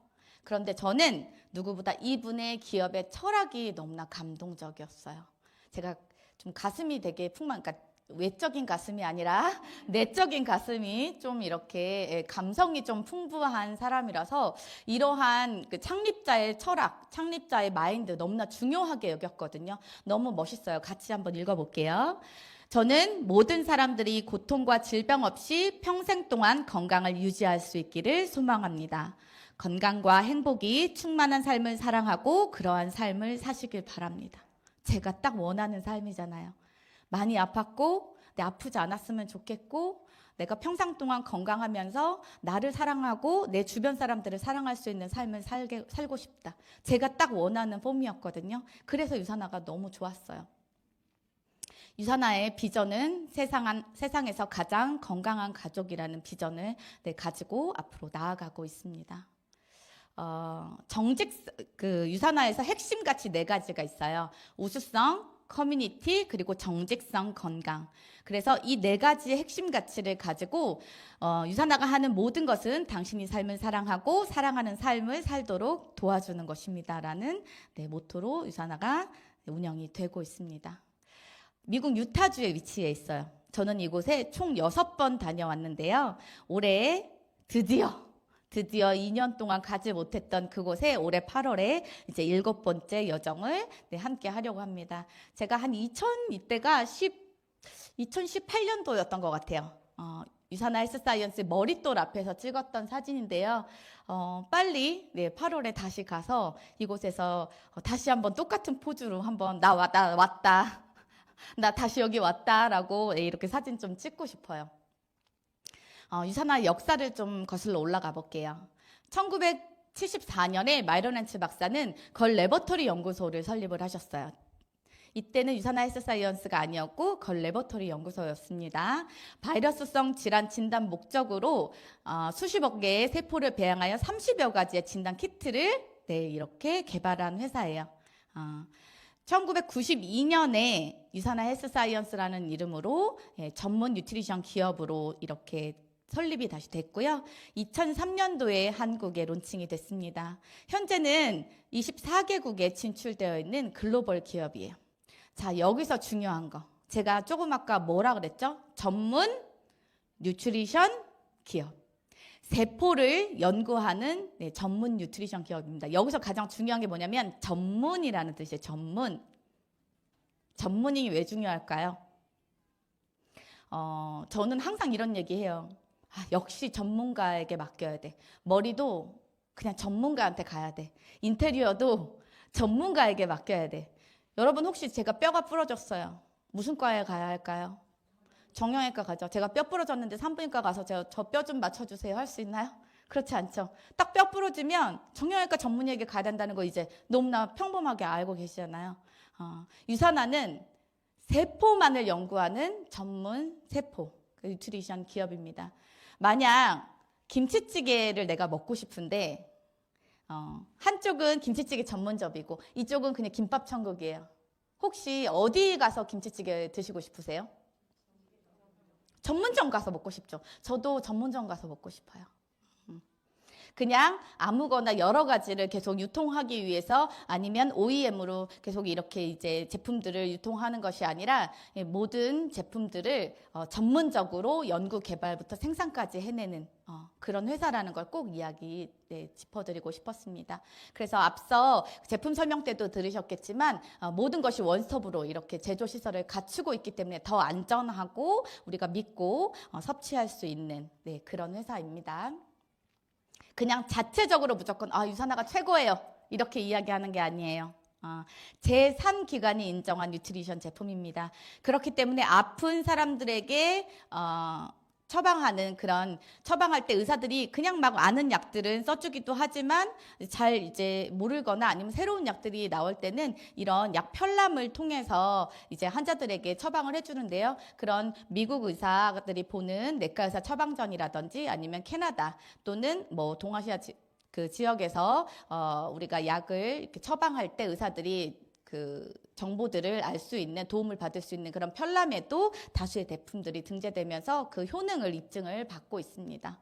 그런데 저는 누구보다 이분의 기업의 철학이 너무나 감동적이었어요. 제가 좀 가슴이 되게 그러니까 외적인 가슴이 아니라 내적인 가슴이 좀 이렇게 감성이 좀 풍부한 사람이라서 이러한 그 창립자의 철학, 창립자의 마인드 너무나 중요하게 여겼거든요. 너무 멋있어요. 같이 한번 읽어볼게요. 저는 모든 사람들이 고통과 질병 없이 평생 동안 건강을 유지할 수 있기를 소망합니다. 건강과 행복이 충만한 삶을 사랑하고 그러한 삶을 사시길 바랍니다. 제가 딱 원하는 삶이잖아요. 많이 아팠고 아프지 않았으면 좋겠고 내가 평생 동안 건강하면서 나를 사랑하고 내 주변 사람들을 사랑할 수 있는 삶을 살고 싶다. 제가 딱 원하는 폼이었거든요. 그래서 유사나가 너무 좋았어요. 유사나의 비전은 세상에서 가장 건강한 가족이라는 비전을 가지고 앞으로 나아가고 있습니다. 유사나에서 핵심가치 4가지가 있어요. 우수성, 커뮤니티, 그리고 정직성, 건강. 그래서 이 4가지의 핵심 가치를 가지고 유사나가 하는 모든 것은 당신이 삶을 사랑하고 사랑하는 삶을 살도록 도와주는 것입니다라는 모토로 유사나가 운영이 되고 있습니다. 미국 유타주에 위치해 있어요. 저는 이곳에 총 6번 다녀왔는데요. 올해 드디어 2년 동안 가지 못했던 그곳에 올해 8월에 이제 7번째 여정을 함께 하려고 합니다. 제가 한 이때가 2018년도였던 것 같아요. 유사나 헬스사이언스 머릿돌 앞에서 찍었던 사진인데요. 빨리 8월에 다시 가서 이곳에서 다시 한번 똑같은 포즈로 한번 나 왔다. 나 다시 여기 왔다라고 이렇게 사진 좀 찍고 싶어요. 유사나 역사를 좀 거슬러 올라가 볼게요. 1974년에 마이런 렌츠 박사는 걸 레버터리 연구소를 설립을 하셨어요. 이때는 유사나 헬스사이언스가 아니었고 걸 레버터리 연구소였습니다. 바이러스성 질환 진단 목적으로 수십억 개의 세포를 배양하여 30여 가지의 진단 키트를 이렇게 개발한 회사예요. 1992년에 유사나 헬스사이언스라는 이름으로 전문 뉴트리션 기업으로 이렇게 설립이 다시 됐고요. 2003년도에 한국에 론칭이 됐습니다. 현재는 24개국에 진출되어 있는 글로벌 기업이에요. 자, 여기서 중요한 거. 제가 조금 아까 뭐라 그랬죠? 전문 뉴트리션 기업. 세포를 연구하는 전문 뉴트리션 기업입니다. 여기서 가장 중요한 게 뭐냐면 전문이라는 뜻이에요. 전문. 전문이 왜 중요할까요? 저는 항상 이런 얘기해요. 역시 전문가에게 맡겨야 돼. 머리도 그냥 전문가한테 가야 돼. 인테리어도 전문가에게 맡겨야 돼. 여러분 혹시 제가 뼈가 부러졌어요. 무슨 과에 가야 할까요? 정형외과 가죠. 제가 뼈 부러졌는데 산부인과 가서 저 뼈 좀 맞춰주세요 할 수 있나요? 그렇지 않죠. 딱 뼈 부러지면 정형외과 전문의에게 가야 된다는 거 이제 너무나 평범하게 알고 계시잖아요. 유사나는 세포만을 연구하는 전문 세포 뉴트리션 기업입니다. 만약 김치찌개를 내가 먹고 싶은데 한쪽은 김치찌개 전문점이고 이쪽은 그냥 김밥 천국이에요. 혹시 어디 가서 김치찌개 드시고 싶으세요? 전문점 가서 먹고 싶죠. 저도 전문점 가서 먹고 싶어요. 그냥 아무거나 여러 가지를 계속 유통하기 위해서 아니면 OEM으로 계속 이렇게 이제 제품들을 유통하는 것이 아니라 모든 제품들을 전문적으로 연구 개발부터 생산까지 해내는 그런 회사라는 걸 꼭 이야기 짚어드리고 싶었습니다. 그래서 앞서 제품 설명 때도 들으셨겠지만 모든 것이 원스톱으로 이렇게 제조 시설을 갖추고 있기 때문에 더 안전하고 우리가 믿고 섭취할 수 있는 그런 회사입니다. 그냥 자체적으로 무조건 유사나가 최고예요 이렇게 이야기하는 게 아니에요. 제3기관이 인정한 뉴트리션 제품입니다. 그렇기 때문에 아픈 사람들에게 처방할 때 의사들이 그냥 막 아는 약들은 써주기도 하지만 잘 이제 모르거나 아니면 새로운 약들이 나올 때는 이런 약 편람을 통해서 이제 환자들에게 처방을 해주는데요. 그런 미국 의사들이 보는 내과 의사 처방전이라든지 아니면 캐나다 또는 뭐 동아시아 그 지역에서 우리가 약을 이렇게 처방할 때 의사들이 그 정보들을 알 수 있는 도움을 받을 수 있는 그런 편람에도 다수의 제품들이 등재되면서 그 효능을 입증을 받고 있습니다.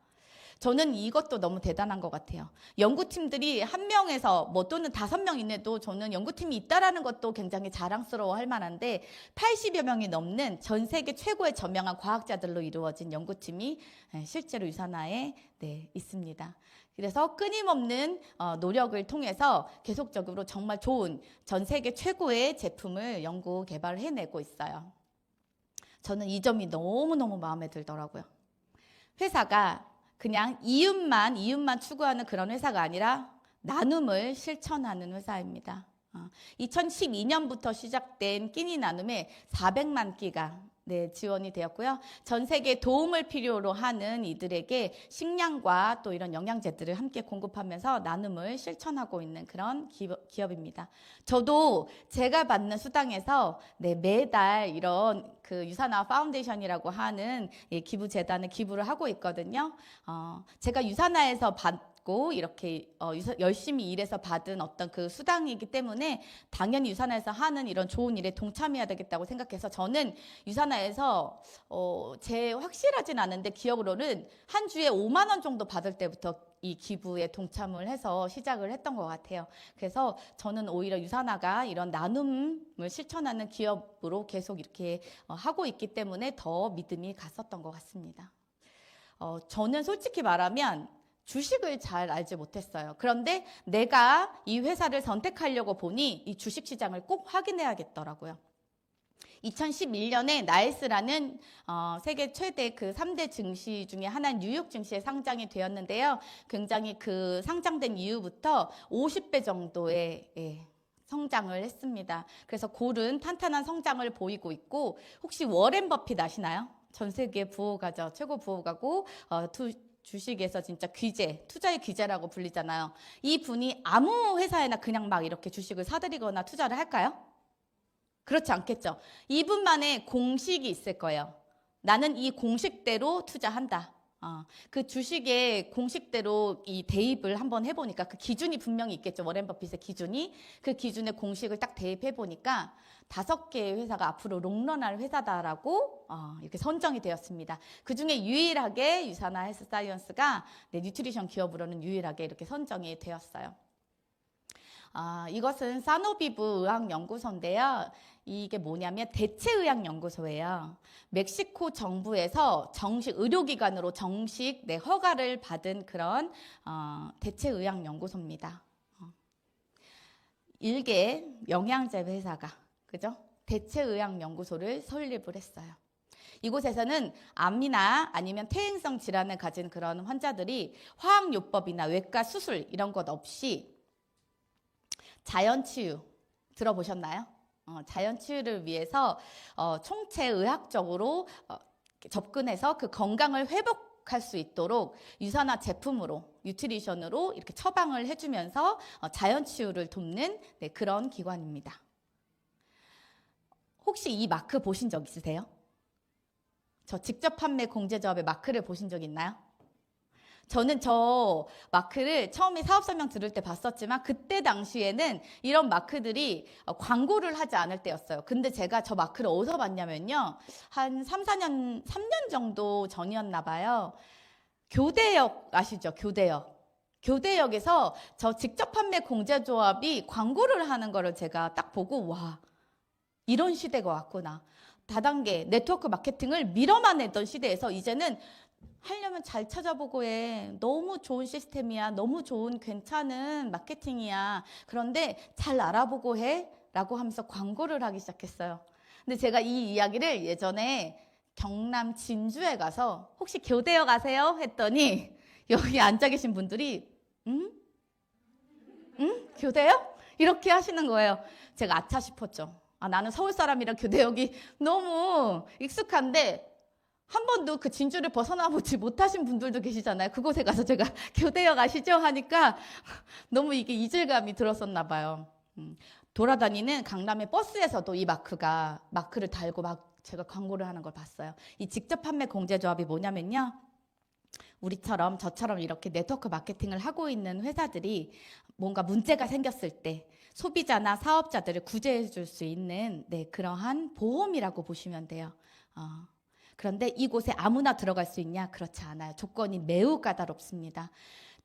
저는 이것도 너무 대단한 것 같아요. 연구팀들이 1명에서 뭐 또는 5명 이내도 저는 연구팀이 있다라는 것도 굉장히 자랑스러워 할 만한데 80여 명이 넘는 전 세계 최고의 저명한 과학자들로 이루어진 연구팀이 실제로 유산화에 있습니다. 그래서 끊임없는 노력을 통해서 계속적으로 정말 좋은 전 세계 최고의 제품을 연구 개발을 해내고 있어요. 저는 이 점이 너무너무 마음에 들더라고요. 회사가 그냥 이윤만 추구하는 그런 회사가 아니라 나눔을 실천하는 회사입니다. 2012년부터 시작된 끼니 나눔에 400만 끼가 지원이 되었고요. 전 세계 도움을 필요로 하는 이들에게 식량과 또 이런 영양제들을 함께 공급하면서 나눔을 실천하고 있는 그런 기업입니다. 저도 제가 받는 수당에서 매달 이런 그 유산화 파운데이션이라고 하는 기부재단에 기부를 하고 있거든요. 제가 유산화에서 이렇게 열심히 일해서 받은 어떤 그 수당이기 때문에 당연히 유산화에서 하는 이런 좋은 일에 동참해야 되겠다고 생각해서 저는 유산화에서 제 확실하진 않은데 기억으로는 한 주에 5만 원 정도 받을 때부터 이 기부에 동참을 해서 시작을 했던 것 같아요. 그래서 저는 오히려 유산화가 이런 나눔을 실천하는 기업으로 계속 이렇게 하고 있기 때문에 더 믿음이 갔었던 것 같습니다. 저는 솔직히 말하면 주식을 잘 알지 못했어요. 그런데 내가 이 회사를 선택하려고 보니 이 주식시장을 꼭 확인해야겠더라고요. 2011년에 나이스라는 세계 최대 그 3대 증시 중에 하나인 뉴욕 증시에 상장이 되었는데요. 굉장히 그 상장된 이후부터 50배 정도의 성장을 했습니다. 그래서 고른 탄탄한 성장을 보이고 있고 혹시 워렌 버핏 아시나요? 전 세계 부호가죠. 최고 부호가고 주식에서 진짜 귀재, 투자의 귀재라고 불리잖아요. 이 분이 아무 회사에나 그냥 막 이렇게 주식을 사들이거나 투자를 할까요? 그렇지 않겠죠. 이분만의 공식이 있을 거예요. 나는 이 공식대로 투자한다. 그 주식의 공식대로 이 대입을 한번 해보니까 그 기준이 분명히 있겠죠. 워렌 버핏의 기준이. 그 기준의 공식을 딱 대입해보니까 5개의 회사가 앞으로 롱런할 회사다라고 이렇게 선정이 되었습니다. 그 중에 유일하게 유산화 헬스 사이언스가 뉴트리션 기업으로는 유일하게 이렇게 선정이 되었어요. 이것은 사노비브 의학연구소인데요. 이게 뭐냐면 대체의학연구소예요. 멕시코 정부에서 정식 의료기관으로 정식 허가를 받은 그런 대체의학연구소입니다. 일개 영양제 회사가 그죠? 대체의학연구소를 설립을 했어요. 이곳에서는 암이나 아니면 퇴행성 질환을 가진 그런 환자들이 화학요법이나 외과 수술 이런 것 없이 자연치유 들어보셨나요? 자연치유를 위해서 총체의학적으로 접근해서 그 건강을 회복할 수 있도록 유산화 제품으로, 뉴트리션으로 이렇게 처방을 해주면서 자연치유를 돕는 그런 기관입니다. 혹시 이 마크 보신 적 있으세요? 저 직접 판매 공제조합의 마크를 보신 적 있나요? 저는 저 마크를 처음에 사업 설명 들을 때 봤었지만 그때 당시에는 이런 마크들이 광고를 하지 않을 때였어요. 근데 제가 저 마크를 어디서 봤냐면요. 한 3년 정도 전이었나 봐요. 교대역 아시죠? 교대역에서 저 직접 판매 공제조합이 광고를 하는 거를 제가 딱 보고 와, 이런 시대가 왔구나. 다단계 네트워크 마케팅을 밀어만 했던 시대에서 이제는 하려면 잘 찾아보고 해. 너무 좋은 시스템이야. 너무 좋은 괜찮은 마케팅이야. 그런데 잘 알아보고 해. 라고 하면서 광고를 하기 시작했어요. 근데 제가 이 이야기를 예전에 경남 진주에 가서 혹시 교대역 아세요? 했더니 여기 앉아 계신 분들이 교대역? 이렇게 하시는 거예요. 제가 아차 싶었죠. 아, 나는 서울 사람이라 교대역이 너무 익숙한데 한 번도 그 진주를 벗어나보지 못하신 분들도 계시잖아요. 그곳에 가서 제가 교대역 아시죠? 하니까 너무 이게 이질감이 들었었나 봐요. 돌아다니는 강남의 버스에서도 이 마크를 달고 막 제가 광고를 하는 걸 봤어요. 이 직접 판매 공제조합이 뭐냐면요. 우리처럼 저처럼 이렇게 네트워크 마케팅을 하고 있는 회사들이 뭔가 문제가 생겼을 때 소비자나 사업자들을 구제해 줄 수 있는 그러한 보험이라고 보시면 돼요. 그런데 이곳에 아무나 들어갈 수 있냐? 그렇지 않아요. 조건이 매우 까다롭습니다.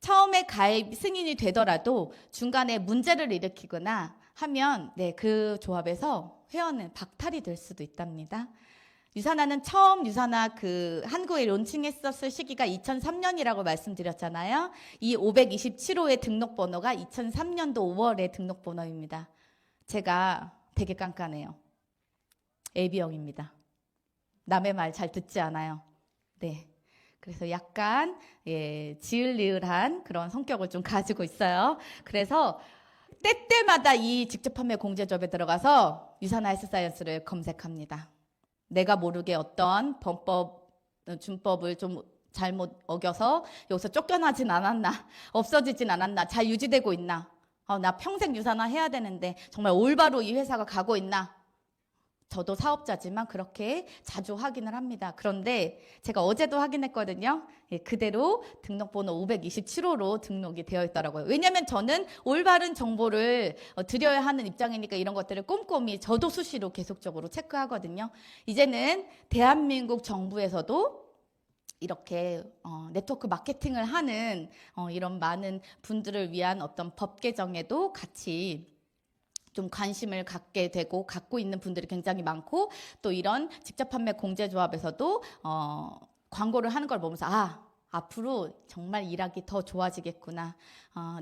처음에 가입 승인이 되더라도 중간에 문제를 일으키거나 하면 그 조합에서 회원은 박탈이 될 수도 있답니다. 유산화는 처음 유산화 한국에 론칭했었을 시기가 2003년이라고 말씀드렸잖아요. 이 527호의 등록번호가 2003년도 5월의 등록번호입니다. 제가 되게 깐깐해요. AB형입니다. 남의 말 잘 듣지 않아요. 네. 그래서 약간 지을리을한 그런 성격을 좀 가지고 있어요. 그래서 때때마다 이 직접 판매 공제조합에 들어가서 유산화 헬스사이언스를 검색합니다. 내가 모르게 어떤 준법을 좀 잘못 어겨서 여기서 쫓겨나진 않았나, 없어지진 않았나, 잘 유지되고 있나, 나 평생 유산화 해야 되는데 정말 올바로 이 회사가 가고 있나. 저도 사업자지만 그렇게 자주 확인을 합니다. 그런데 제가 어제도 확인했거든요. 그대로 등록번호 527호로 등록이 되어 있더라고요. 왜냐하면 저는 올바른 정보를 드려야 하는 입장이니까 이런 것들을 꼼꼼히 저도 수시로 계속적으로 체크하거든요. 이제는 대한민국 정부에서도 이렇게 네트워크 마케팅을 하는 이런 많은 분들을 위한 어떤 법 개정에도 같이 좀 관심을 갖게 되고 갖고 있는 분들이 굉장히 많고 또 이런 직접 판매 공제조합에서도 광고를 하는 걸 보면서 앞으로 정말 일하기 더 좋아지겠구나.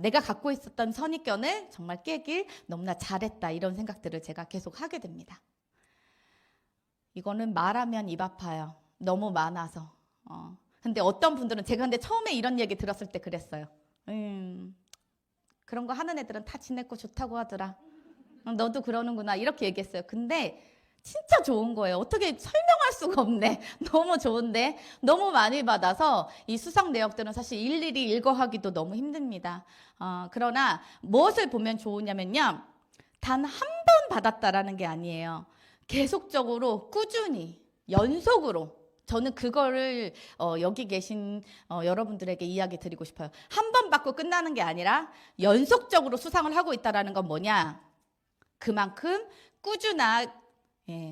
내가 갖고 있었던 선입견을 정말 깨길 너무나 잘했다. 이런 생각들을 제가 계속 하게 됩니다. 이거는 말하면 입 아파요. 너무 많아서. 근데 어떤 분들은 제가 근데 처음에 이런 얘기 들었을 때 그랬어요. 그런 거 하는 애들은 다 지냈고 좋다고 하더라. 너도 그러는구나 이렇게 얘기했어요. 근데 진짜 좋은 거예요. 어떻게 설명할 수가 없네. 너무 좋은데 너무 많이 받아서 이 수상 내역들은 사실 일일이 읽어하기도 너무 힘듭니다. 그러나 무엇을 보면 좋으냐면요. 단 한 번 받았다라는 게 아니에요. 계속적으로 꾸준히 연속으로 저는 그거를 여기 계신 여러분들에게 이야기 드리고 싶어요. 한 번 받고 끝나는 게 아니라 연속적으로 수상을 하고 있다는 건 뭐냐? 그만큼 꾸준한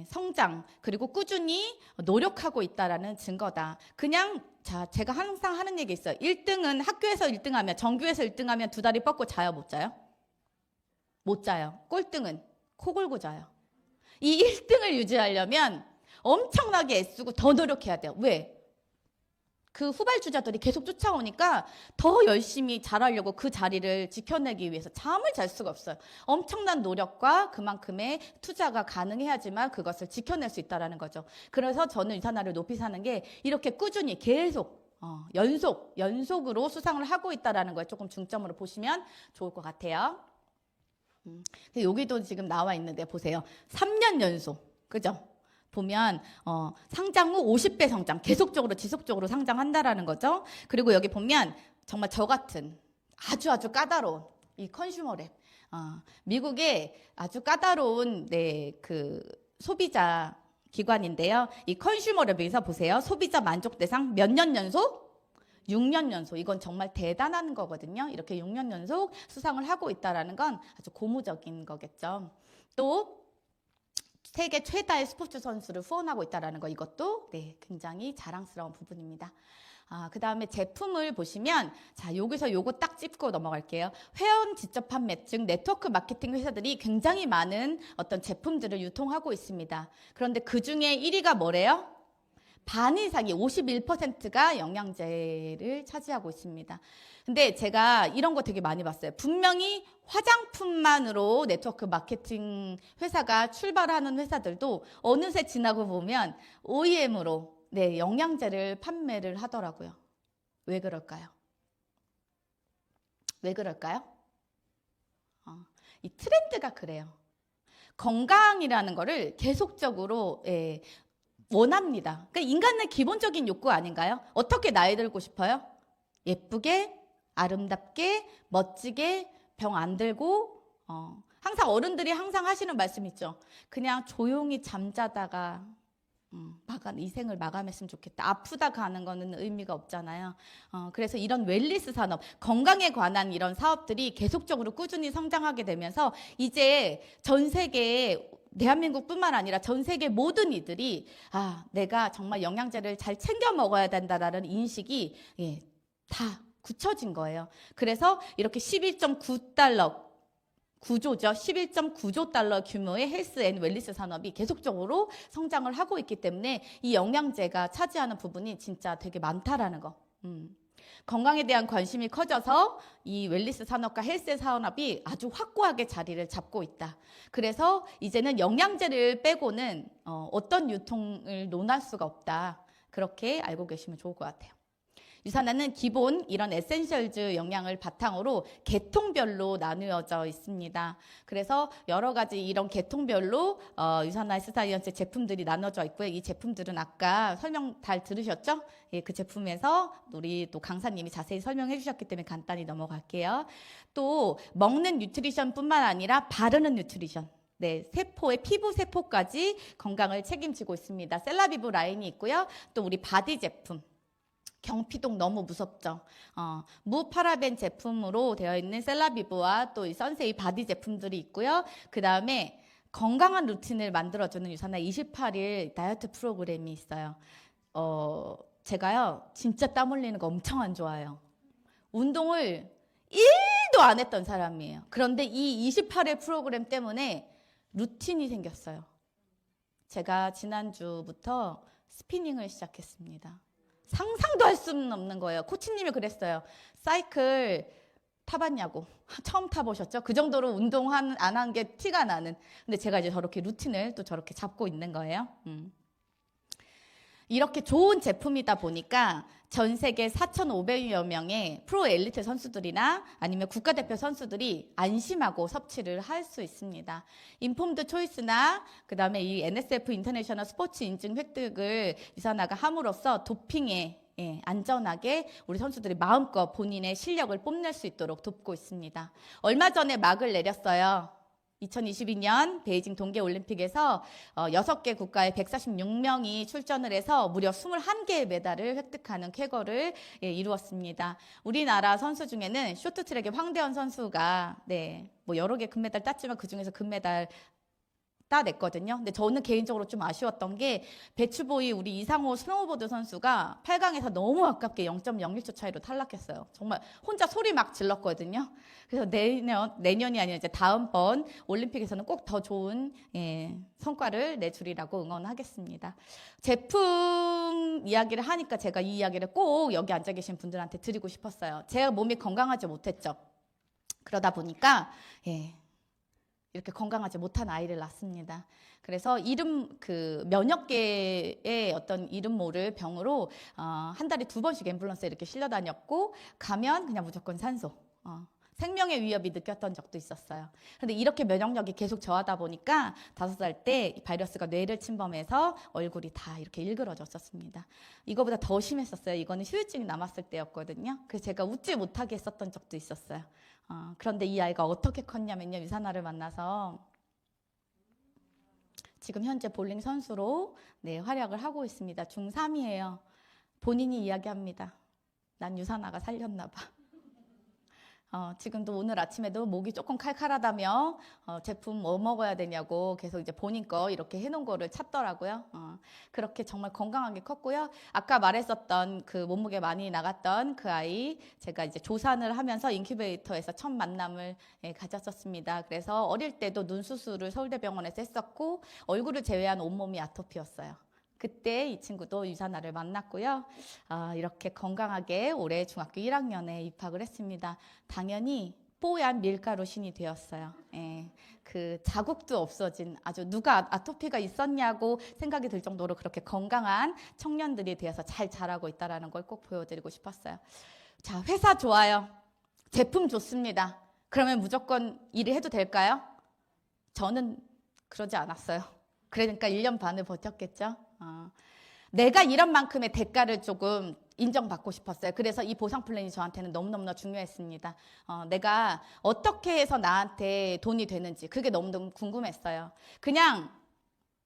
성장 그리고 꾸준히 노력하고 있다라는 증거다. 그냥 제가 항상 하는 얘기 있어요. 1등은 학교에서 1등하면 정규에서 1등하면 두 다리 뻗고 자요? 못 자요? 못 자요. 꼴등은 코 골고 자요. 이 1등을 유지하려면 엄청나게 애쓰고 더 노력해야 돼요. 왜? 그 후발주자들이 계속 쫓아오니까 더 열심히 잘하려고 그 자리를 지켜내기 위해서 잠을 잘 수가 없어요. 엄청난 노력과 그만큼의 투자가 가능해야지만 그것을 지켜낼 수 있다는 거죠. 그래서 저는 유산화를 높이 사는 게 이렇게 꾸준히 계속 연속으로 수상을 하고 있다는 거에 조금 중점으로 보시면 좋을 것 같아요. 여기도 지금 나와 있는데 보세요. 3년 연속, 그죠? 보면 상장 후 50배 성장, 계속적으로 지속적으로 상장한다라는 거죠. 그리고 여기 보면 정말 저 같은 아주 까다로운 이 컨슈머랩, 미국의 아주 까다로운 그 소비자 기관인데요. 이 컨슈머랩에서 보세요. 소비자 만족 대상 몇 년 연속? 6년 연속. 이건 정말 대단한 거거든요. 이렇게 6년 연속 수상을 하고 있다는 건 아주 고무적인 거겠죠. 또 세계 최다의 스포츠 선수를 후원하고 있다는 거, 이것도 굉장히 자랑스러운 부분입니다. 그 다음에 제품을 보시면 여기서 요거 딱 짚고 넘어갈게요. 회원 직접 판매, 즉 네트워크 마케팅 회사들이 굉장히 많은 어떤 제품들을 유통하고 있습니다. 그런데 그 중에 1위가 뭐래요? 반 이상이 51%가 영양제를 차지하고 있습니다. 근데 제가 이런 거 되게 많이 봤어요. 분명히 화장품만으로 네트워크 마케팅 회사가 출발하는 회사들도 어느새 지나고 보면 OEM으로 영양제를 판매를 하더라고요. 왜 그럴까요? 왜 그럴까요? 이 트렌드가 그래요. 건강이라는 거를 계속적으로 원합니다. 그러니까 인간의 기본적인 욕구 아닌가요? 어떻게 나이 들고 싶어요? 예쁘게, 아름답게, 멋지게, 병 안 들고, 항상 어른들이 항상 하시는 말씀 있죠. 그냥 조용히 잠자다가 이 생을 마감했으면 좋겠다. 아프다 가는 거는 의미가 없잖아요. 그래서 이런 웰니스 산업, 건강에 관한 이런 사업들이 계속적으로 꾸준히 성장하게 되면서 이제 전 세계 대한민국뿐만 아니라 전 세계 모든 이들이 내가 정말 영양제를 잘 챙겨 먹어야 된다라는 인식이 다 굳혀진 거예요. 그래서 이렇게 11.9달러 구조죠. 11.9조 달러 규모의 헬스 앤 웰니스 산업이 계속적으로 성장을 하고 있기 때문에 이 영양제가 차지하는 부분이 진짜 되게 많다라는 거. 건강에 대한 관심이 커져서 이 웰니스 산업과 헬스 산업이 아주 확고하게 자리를 잡고 있다. 그래서 이제는 영양제를 빼고는 어떤 유통을 논할 수가 없다. 그렇게 알고 계시면 좋을 것 같아요. 유산화는 기본 이런 에센셜즈 영양을 바탕으로 계통별로 나누어져 있습니다. 그래서 여러 가지 이런 계통별로 유산화 헬스사이언스 제품들이 나눠져 있고요. 이 제품들은 아까 설명 잘 들으셨죠? 그 제품에서 우리 또 강사님이 자세히 설명해 주셨기 때문에 간단히 넘어갈게요. 또 먹는 뉴트리션뿐만 아니라 바르는 뉴트리션. 세포의 피부 세포까지 건강을 책임지고 있습니다. 셀라비브 라인이 있고요. 또 우리 바디 제품. 경피동 너무 무섭죠. 무파라벤 제품으로 되어 있는 셀라비브와 또 이 선세이 바디 제품들이 있고요. 그 다음에 건강한 루틴을 만들어주는 유산화 28일 다이어트 프로그램이 있어요. 제가요 진짜 땀 흘리는 거 엄청 안 좋아해요. 운동을 1도 안 했던 사람이에요. 그런데 이 28일 프로그램 때문에 루틴이 생겼어요. 제가 지난주부터 스피닝을 시작했습니다. 상상도 할 수는 없는 거예요. 코치님이 그랬어요. 사이클 타봤냐고. 처음 타보셨죠? 그 정도로 운동 안 한 게 티가 나는. 근데 제가 이제 저렇게 루틴을 또 저렇게 잡고 있는 거예요. 이렇게 좋은 제품이다 보니까 전 세계 4,500여 명의 프로 엘리트 선수들이나 아니면 국가대표 선수들이 안심하고 섭취를 할 수 있습니다. 인폼드 초이스나 그다음에 이 NSF 인터내셔널 스포츠 인증 획득을 유산화가 함으로써 도핑에 안전하게 우리 선수들이 마음껏 본인의 실력을 뽐낼 수 있도록 돕고 있습니다. 얼마 전에 막을 내렸어요. 2022년 베이징 동계올림픽에서 6개 국가의 146명이 출전을 해서 무려 21개의 메달을 획득하는 쾌거를 이루었습니다. 우리나라 선수 중에는 쇼트트랙의 황대현 선수가 뭐 여러 개 금메달 땄지만 그중에서 금메달 따냈거든요. 근데 저는 개인적으로 좀 아쉬웠던 게 배추보이 우리 이상호 스노우보드 선수가 8강에서 너무 아깝게 0.01초 차이로 탈락했어요. 정말 혼자 소리 막 질렀거든요. 그래서 내년이 아니라 이제 다음번 올림픽에서는 꼭 더 좋은 성과를 내주리라고 응원하겠습니다. 제품 이야기를 하니까 제가 이 이야기를 꼭 여기 앉아 계신 분들한테 드리고 싶었어요. 제가 몸이 건강하지 못했죠. 그러다 보니까 이렇게 건강하지 못한 아이를 낳습니다. 그래서 면역계의 어떤 이름 모를 병으로 한 달에 2번씩 앰뷸런스에 이렇게 실려 다녔고 가면 그냥 무조건 산소. 생명의 위협이 느꼈던 적도 있었어요. 그런데 이렇게 면역력이 계속 저하다 보니까 5살 때 바이러스가 뇌를 침범해서 얼굴이 다 이렇게 일그러졌었습니다. 이거보다 더 심했었어요. 이거는 후유증이 남았을 때였거든요. 그래서 제가 웃지 못하게 했었던 적도 있었어요. 그런데 이 아이가 어떻게 컸냐면요. 유산화를 만나서 지금 현재 볼링 선수로 활약을 하고 있습니다. 중3이에요. 본인이 이야기합니다. 난 유산화가 살렸나 봐. 지금도 오늘 아침에도 목이 조금 칼칼하다며 제품 뭐 먹어야 되냐고 계속 이제 본인 거 이렇게 해놓은 거를 찾더라고요. 그렇게 정말 건강하게 컸고요. 아까 말했었던 그 몸무게 많이 나갔던 그 아이 제가 이제 조산을 하면서 인큐베이터에서 첫 만남을 가졌었습니다. 그래서 어릴 때도 눈 수술을 서울대병원에서 했었고 얼굴을 제외한 온몸이 아토피였어요. 그때 이 친구도 유산화를 만났고요. 이렇게 건강하게 올해 중학교 1학년에 입학을 했습니다. 당연히 뽀얀 밀가루 신이 되었어요. 그 자국도 없어진 아주 누가 아토피가 있었냐고 생각이 들 정도로 그렇게 건강한 청년들이 되어서 잘 자라고 있다는 걸 꼭 보여드리고 싶었어요. 자, 회사 좋아요. 제품 좋습니다. 그러면 무조건 일을 해도 될까요? 저는 그러지 않았어요. 그러니까 1년 반을 버텼겠죠. 내가 이런 만큼의 대가를 조금 인정받고 싶었어요. 그래서 이 보상 플랜이 저한테는 너무너무 중요했습니다. 내가 어떻게 해서 나한테 돈이 되는지 그게 너무너무 궁금했어요. 그냥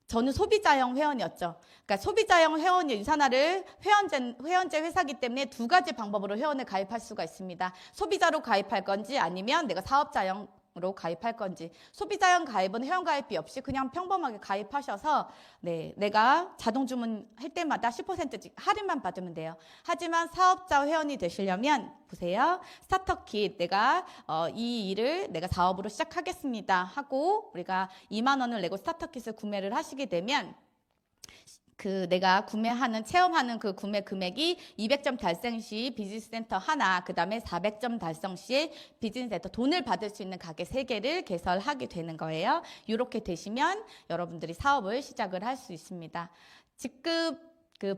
저는 소비자형 회원이었죠. 그러니까 소비자형 회원이 유산화를 회원제 회사기 때문에 두 가지 방법으로 회원에 가입할 수가 있습니다. 소비자로 가입할 건지 아니면 내가 사업자형으로 가입할 건지. 소비자형 가입은 회원 가입비 없이 그냥 평범하게 가입하셔서 내가 자동 주문할 때마다 10% 할인만 받으면 돼요. 하지만 사업자 회원이 되시려면 보세요. 스타터킷 내가 이 일을 내가 사업으로 시작하겠습니다 하고 우리가 2만 원을 내고 스타터킷을 구매를 하시게 되면 내가 체험하는 그 구매 금액이 200점 달성 시 비즈니스 센터 하나, 그 다음에 400점 달성 시에 비즈니스 센터 돈을 받을 수 있는 가게 3개를 개설하게 되는 거예요. 이렇게 되시면 여러분들이 사업을 시작을 할 수 있습니다. 직급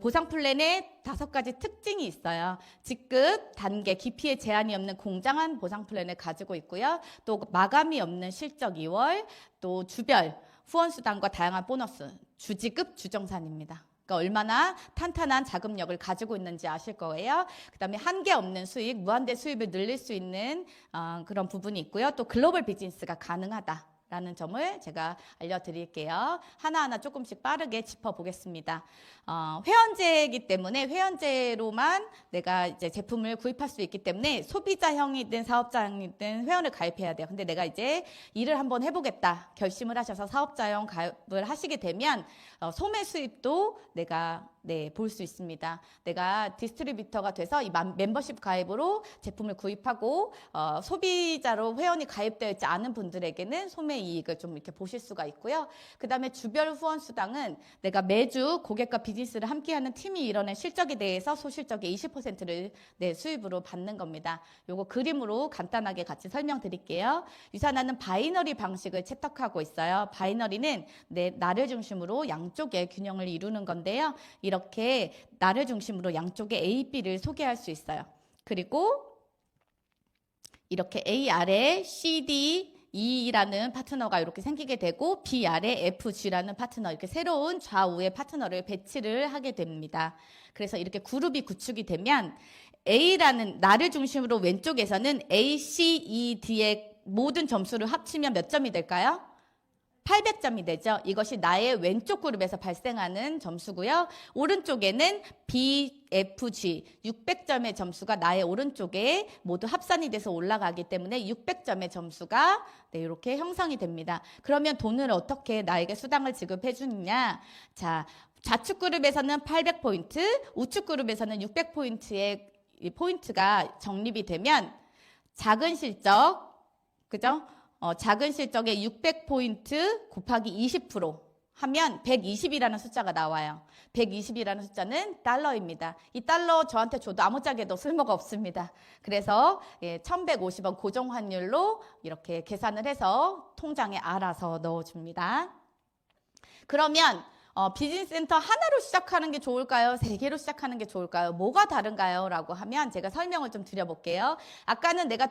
보상 플랜에 5가지 특징이 있어요. 직급, 단계, 기피에 제한이 없는 공정한 보상 플랜을 가지고 있고요. 또 마감이 없는 실적 2월, 또 주별, 후원수당과 다양한 보너스, 주지급, 주정산입니다. 그러니까 얼마나 탄탄한 자금력을 가지고 있는지 아실 거예요. 그 다음에 한계 없는 수익, 무한대 수입을 늘릴 수 있는 그런 부분이 있고요. 또 글로벌 비즈니스가 가능하다. 라는 점을 제가 알려드릴게요. 하나하나 조금씩 빠르게 짚어보겠습니다. 회원제이기 때문에 회원제로만 내가 이제 제품을 구입할 수 있기 때문에 소비자형이든 사업자형이든 회원을 가입해야 돼요. 근데 내가 이제 일을 한번 해보겠다 결심을 하셔서 사업자형 가입을 하시게 되면 소매 수입도 내가 볼 수 있습니다. 내가 디스트리뷰터가 돼서 이 멤버십 가입으로 제품을 구입하고 소비자로 회원이 가입되어 있지 않은 분들에게는 소매 이익을 좀 이렇게 보실 수가 있고요. 그 다음에 주별 후원 수당은 내가 매주 고객과 비즈니스를 함께하는 팀이 이뤄낸 실적에 대해서 소실적의 20%를 수입으로 받는 겁니다. 요거 그림으로 간단하게 같이 설명드릴게요. 유산화는 바이너리 방식을 채택하고 있어요. 바이너리는 나를 중심으로 양쪽의 균형을 이루는 건데요. 이렇게 나를 중심으로 양쪽에 A, B를 소개할 수 있어요. 그리고 이렇게 A 아래 C, D, E라는 파트너가 이렇게 생기게 되고 B 아래 F, G라는 파트너, 이렇게 새로운 좌우의 파트너를 배치를 하게 됩니다. 그래서 이렇게 그룹이 구축이 되면 A라는 나를 중심으로 왼쪽에서는 A, C, E, D의 모든 점수를 합치면 몇 점이 될까요? 800점이 되죠. 이것이 나의 왼쪽 그룹에서 발생하는 점수고요. 오른쪽에는 B, F, G 600점의 점수가 나의 오른쪽에 모두 합산이 돼서 올라가기 때문에 600점의 점수가 이렇게 형성이 됩니다. 그러면 돈을 어떻게 나에게 수당을 지급해 주느냐? 자, 좌측 그룹에서는 800포인트, 우측 그룹에서는 600포인트의 포인트가 적립이 되면 작은 실적, 그죠? 작은 실적에 600포인트 곱하기 20% 하면 120이라는 숫자가 나와요. 120이라는 숫자는 달러입니다. 이 달러 저한테 줘도 아무짝에도 쓸모가 없습니다. 그래서 1150원 고정 환율로 이렇게 계산을 해서 통장에 알아서 넣어줍니다. 그러면 비즈니스 센터 하나로 시작하는 게 좋을까요? 3개로 시작하는 게 좋을까요? 뭐가 다른가요? 라고 하면 제가 설명을 좀 드려볼게요. 아까는 내가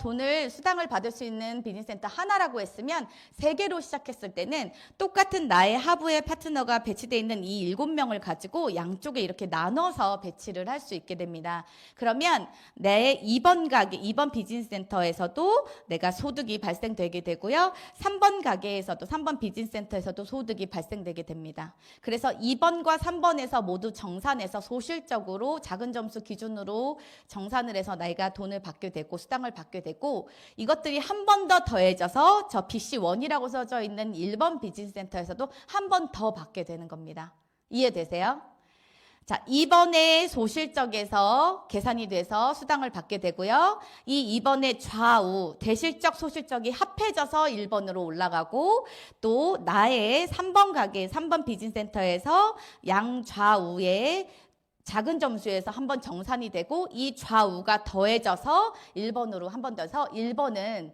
수당을 받을 수 있는 비즈니스 센터 하나라고 했으면 3개로 시작했을 때는 똑같은 나의 하부의 파트너가 배치되어 있는 이 7명을 가지고 양쪽에 이렇게 나눠서 배치를 할 수 있게 됩니다. 그러면 내 2번 비즈니스 센터에서도 내가 소득이 발생되게 되고요. 3번 비즈니스 센터에서도 소득이 발생되게 됩니다. 그래서 2번과 3번에서 모두 정산해서 소실적으로 작은 점수 기준으로 정산을 해서 내가 돈을 받게 되고 수당을 받게 되고 이것들이 한 번 더 더해져서 저 BC1이라고 써져 있는 1번 비즈니스 센터에서도 한 번 더 받게 되는 겁니다. 이해되세요? 자, 2번의 소실적에서 계산이 돼서 수당을 받게 되고요. 이 2번의 좌우, 대실적, 소실적이 합해져서 1번으로 올라가고 또 나의 3번 비즈니스 센터에서 양좌우에 작은 점수에서 한 번 정산이 되고 이 좌우가 더해져서 1번으로 한 번 더 해서 1번은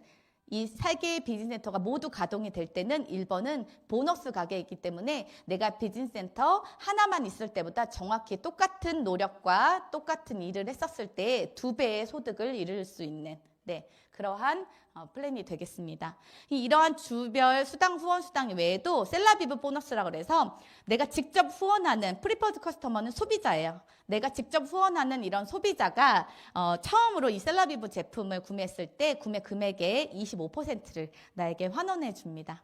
이 3개의 비즈니스 센터가 모두 가동이 될 때는 1번은 보너스 가게이기 때문에 내가 비즈니스 센터 하나만 있을 때보다 정확히 똑같은 노력과 똑같은 일을 했었을 때 2배의 소득을 이룰 수 있는 네, 그러한 플랜이 되겠습니다. 이러한 주별 수당 후원 수당 외에도 셀라비브 보너스라고 그래서 내가 직접 후원하는 프리퍼드 커스터머는 소비자예요. 내가 직접 후원하는 이런 소비자가 처음으로 이 셀라비브 제품을 구매했을 때 구매 금액의 25%를 나에게 환원해 줍니다.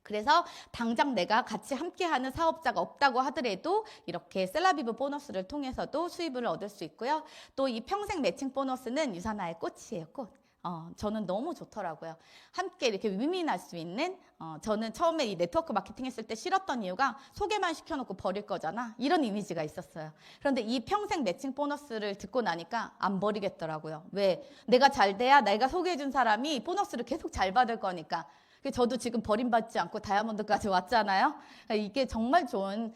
그래서 당장 내가 같이 함께하는 사업자가 없다고 하더라도 이렇게 셀라비브 보너스를 통해서도 수입을 얻을 수 있고요. 또 이 평생 매칭 보너스는 유산화의 꽃이에요, 꽃. 저는 너무 좋더라고요. 함께 이렇게 윈윈할 수 있는, 저는 처음에 이 네트워크 마케팅 했을 때 싫었던 이유가 소개만 시켜놓고 버릴 거잖아. 이런 이미지가 있었어요. 그런데 이 평생 매칭 보너스를 듣고 나니까 안 버리겠더라고요. 왜? 내가 잘 돼야 내가 소개해준 사람이 보너스를 계속 잘 받을 거니까. 저도 지금 버림받지 않고 다이아몬드까지 왔잖아요. 이게 정말 좋은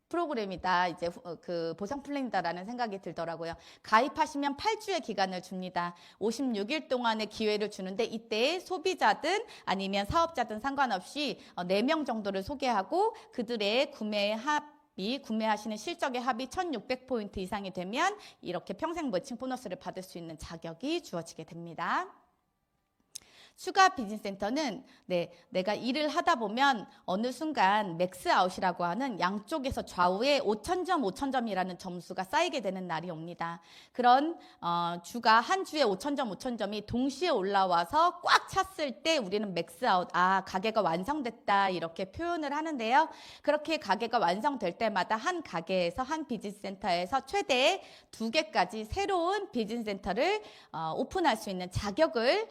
프로그램이다. 이제 그 보상 플랜이다라는 생각이 들더라고요. 가입하시면 8주의 기간을 줍니다. 56일 동안의 기회를 주는데 이때 소비자든 아니면 사업자든 상관없이 4명 정도를 소개하고 그들의 구매하시는 실적의 합이 1600포인트 이상이 되면 이렇게 평생 매칭 보너스를 받을 수 있는 자격이 주어지게 됩니다. 추가 비즈니스 센터는 내가 일을 하다 보면 어느 순간 맥스아웃이라고 하는 양쪽에서 좌우에 5,000점, 5,000점이라는 점수가 쌓이게 되는 날이 옵니다. 그런 주가 한 주에 5,000점, 5,000점이 동시에 올라와서 꽉 찼을 때 우리는 맥스아웃, 가게가 완성됐다 이렇게 표현을 하는데요. 그렇게 가게가 완성될 때마다 한 가게에서 한 비즈니스 센터에서 최대 2개까지 새로운 비즈니스 센터를 오픈할 수 있는 자격을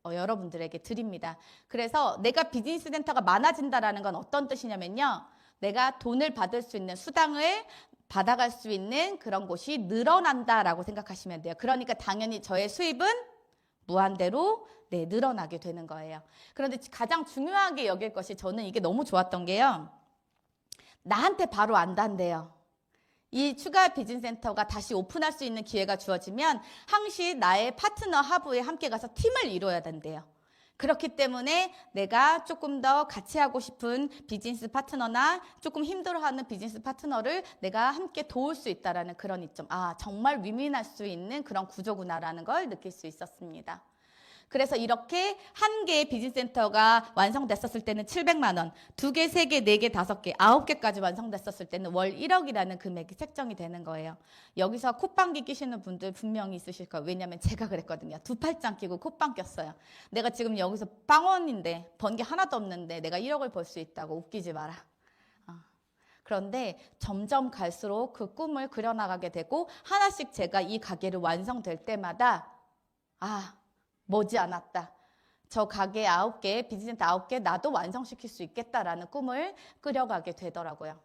여러분들에게 드립니다. 그래서 내가 비즈니스 센터가 많아진다라는 건 어떤 뜻이냐면요. 내가 돈을 받을 수 있는 수당을 받아갈 수 있는 그런 곳이 늘어난다라고 생각하시면 돼요. 그러니까 당연히 저의 수입은 무한대로 늘어나게 되는 거예요. 그런데 가장 중요하게 여길 것이 저는 이게 너무 좋았던 게요. 나한테 바로 안 단대요. 이 추가 비즈니스 센터가 다시 오픈할 수 있는 기회가 주어지면 항시 나의 파트너 하부에 함께 가서 팀을 이뤄야 된대요. 그렇기 때문에 내가 조금 더 같이 하고 싶은 비즈니스 파트너나 조금 힘들어하는 비즈니스 파트너를 내가 함께 도울 수 있다는 그런 이점. 정말 윈윈할 수 있는 그런 구조구나라는 걸 느낄 수 있었습니다. 그래서 이렇게 한 개의 비즈니스 센터가 완성됐었을 때는 700만 원, 2개, 3개, 4개, 5개, 9개까지 완성됐었을 때는 월 1억이라는 금액이 책정이 되는 거예요. 여기서 콧방귀 끼시는 분들 분명히 있으실 거예요. 왜냐하면 제가 그랬거든요. 2팔짱 끼고 콧방 꼈어요. 내가 지금 여기서 빵원인데 번 게 하나도 없는데 내가 1억을 벌 수 있다고 웃기지 마라. 그런데 점점 갈수록 그 꿈을 그려나가게 되고 하나씩 제가 이 가게를 완성될 때마다 머지않았다. 저 가게 9개, 비즈니스 센터 9개 나도 완성시킬 수 있겠다라는 꿈을 꾸려가게 되더라고요.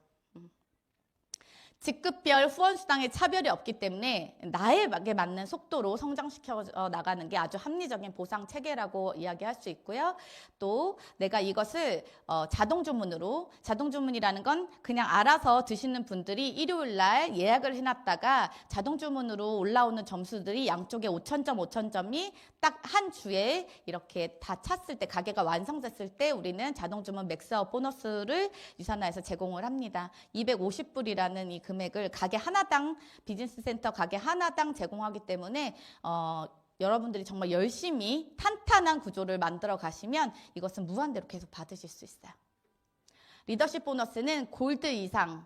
직급별 후원수당의 차별이 없기 때문에 나에게 맞는 속도로 성장시켜 나가는 게 아주 합리적인 보상 체계라고 이야기할 수 있고요. 또 내가 이것을 자동주문이라는 건 그냥 알아서 드시는 분들이 일요일 날 예약을 해놨다가 자동주문으로 올라오는 점수들이 양쪽에 5,000점, 5,000점이 딱 한 주에 이렇게 다 찼을 때, 가게가 완성됐을 때 우리는 자동주문 맥스아웃 보너스를 유산화에서 제공을 합니다. 250불이라는 이 금액을 가게 하나당, 비즈니스 센터 가게 하나당 제공하기 때문에 여러분들이 정말 열심히 탄탄한 구조를 만들어 가시면 이것은 무한대로 계속 받으실 수 있어요. 리더십 보너스는 골드 이상,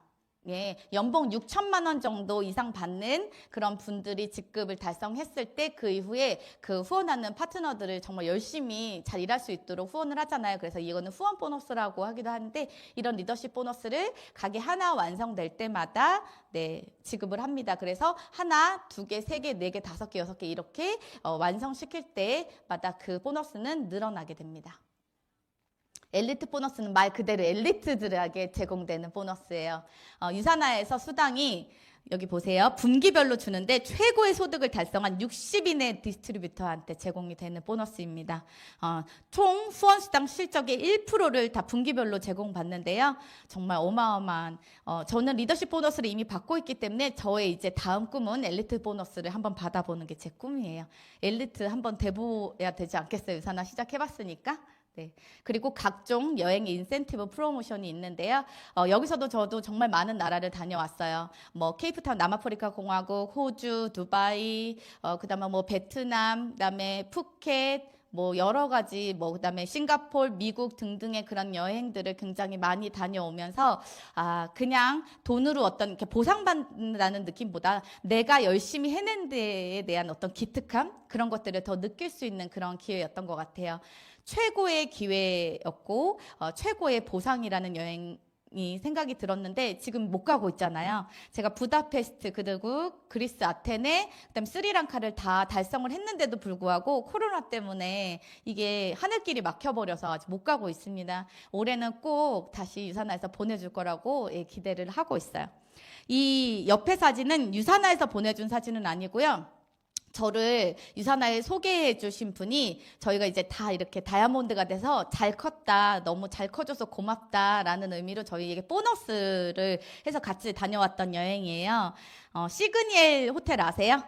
연봉 6천만 원 정도 이상 받는 그런 분들이 직급을 달성했을 때 그 이후에 그 후원하는 파트너들을 정말 열심히 잘 일할 수 있도록 후원을 하잖아요. 그래서 이거는 후원 보너스라고 하기도 하는데 이런 리더십 보너스를 가게 하나 완성될 때마다 지급을 합니다. 그래서 하나, 2개, 3개, 4개, 5개, 6개 이렇게 완성시킬 때마다 그 보너스는 늘어나게 됩니다. 엘리트 보너스는 말 그대로 엘리트들에게 제공되는 보너스예요. 유산화에서 수당이 여기 보세요. 분기별로 주는데 최고의 소득을 달성한 60인의 디스트리뷰터한테 제공이 되는 보너스입니다. 총 후원수당 실적의 1%를 다 분기별로 제공받는데요. 정말 어마어마한, 저는 리더십 보너스를 이미 받고 있기 때문에 저의 이제 다음 꿈은 엘리트 보너스를 한번 받아보는 게 제 꿈이에요. 엘리트 한번 돼보야 되지 않겠어요? 유산화 시작해봤으니까. 네. 그리고 각종 여행 인센티브 프로모션이 있는데요. 여기서도 저도 정말 많은 나라를 다녀왔어요. 뭐 케이프타운 남아프리카 공화국, 호주, 두바이, 그다음에 뭐 베트남, 그다음에 푸켓, 뭐 여러 가지 뭐 그다음에 싱가포르, 미국 등등의 그런 여행들을 굉장히 많이 다녀오면서 그냥 돈으로 어떤 이렇게 보상받는다는 느낌보다 내가 열심히 해낸 데에 대한 어떤 기특함 그런 것들을 더 느낄 수 있는 그런 기회였던 것 같아요. 최고의 기회였고 최고의 보상이라는 여행이 생각이 들었는데 지금 못 가고 있잖아요. 제가 부다페스트 그리고 그리스 아테네 그다음 스리랑카를 다 달성을 했는데도 불구하고 코로나 때문에 이게 하늘길이 막혀버려서 아직 못 가고 있습니다. 올해는 꼭 다시 유산화에서 보내줄 거라고 기대를 하고 있어요. 이 옆에 사진은 유산화에서 보내준 사진은 아니고요. 저를 유산화에 소개해 주신 분이 저희가 이제 다 이렇게 다이아몬드가 돼서 잘 컸다, 너무 잘 커줘서 고맙다라는 의미로 저희에게 보너스를 해서 같이 다녀왔던 여행이에요. 시그니엘 호텔 아세요?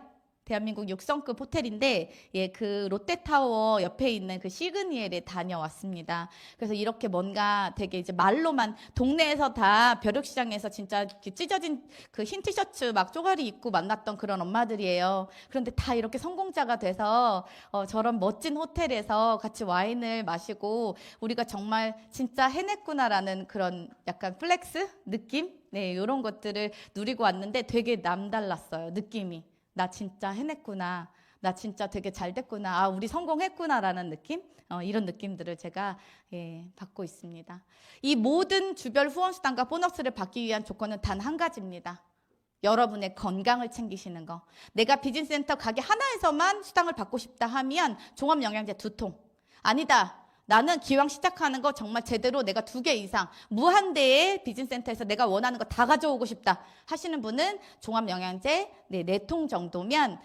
대한민국 6성급 호텔인데 그 롯데타워 옆에 있는 그 시그니엘에 다녀왔습니다. 그래서 이렇게 뭔가 되게 이제 말로만 동네에서 다 벼룩시장에서 진짜 찢어진 그 흰 티셔츠 막 쪼가리 입고 만났던 그런 엄마들이에요. 그런데 다 이렇게 성공자가 돼서 저런 멋진 호텔에서 같이 와인을 마시고 우리가 정말 진짜 해냈구나라는 그런 약간 플렉스 느낌? 네, 이런 것들을 누리고 왔는데 되게 남달랐어요. 느낌이. 나 진짜 해냈구나. 나 진짜 되게 잘 됐구나. 우리 성공했구나라는 느낌? 이런 느낌들을 제가 받고 있습니다. 이 모든 주별 후원수당과 보너스를 받기 위한 조건은 단 한 가지입니다. 여러분의 건강을 챙기시는 거. 내가 비즈니스센터 가게 하나에서만 수당을 받고 싶다 하면 종합영양제 2통. 아니다. 나는 기왕 시작하는 거 정말 제대로 내가 2개 이상 무한대의 비즈니스센터에서 내가 원하는 거 다 가져오고 싶다 하시는 분은 종합영양제 4통 정도면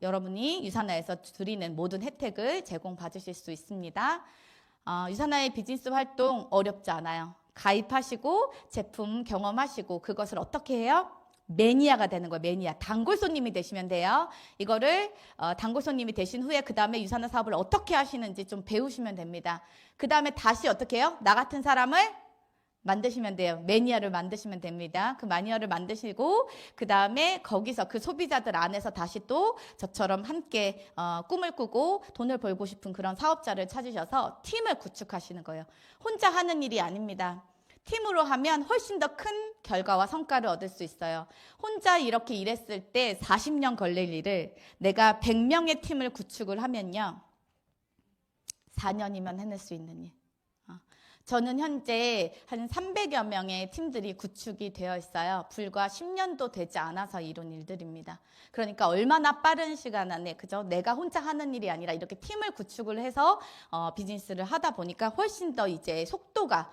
여러분이 유산화에서 드리는 모든 혜택을 제공받으실 수 있습니다. 유산화의 비즈니스 활동 어렵지 않아요. 가입하시고 제품 경험하시고 그것을 어떻게 해요? 매니아가 되는 거예요. 매니아. 단골 손님이 되시면 돼요. 이거를 단골 손님이 되신 후에 그 다음에 유산화 사업을 어떻게 하시는지 좀 배우시면 됩니다. 그 다음에 다시 어떻게 해요? 나 같은 사람을 만드시면 돼요. 매니아를 만드시면 됩니다. 그 매니아를 만드시고 그 다음에 거기서 그 소비자들 안에서 다시 또 저처럼 함께 꿈을 꾸고 돈을 벌고 싶은 그런 사업자를 찾으셔서 팀을 구축하시는 거예요. 혼자 하는 일이 아닙니다. 팀으로 하면 훨씬 더 큰 결과와 성과를 얻을 수 있어요. 혼자 이렇게 일했을 때 40년 걸릴 일을 내가 100명의 팀을 구축을 하면요. 4년이면 해낼 수 있는 일. 저는 현재 한 300여 명의 팀들이 구축이 되어 있어요. 불과 10년도 되지 않아서 이룬 일들입니다. 그러니까 얼마나 빠른 시간 안에 그죠? 내가 혼자 하는 일이 아니라 이렇게 팀을 구축을 해서 비즈니스를 하다 보니까 훨씬 더 이제 속도가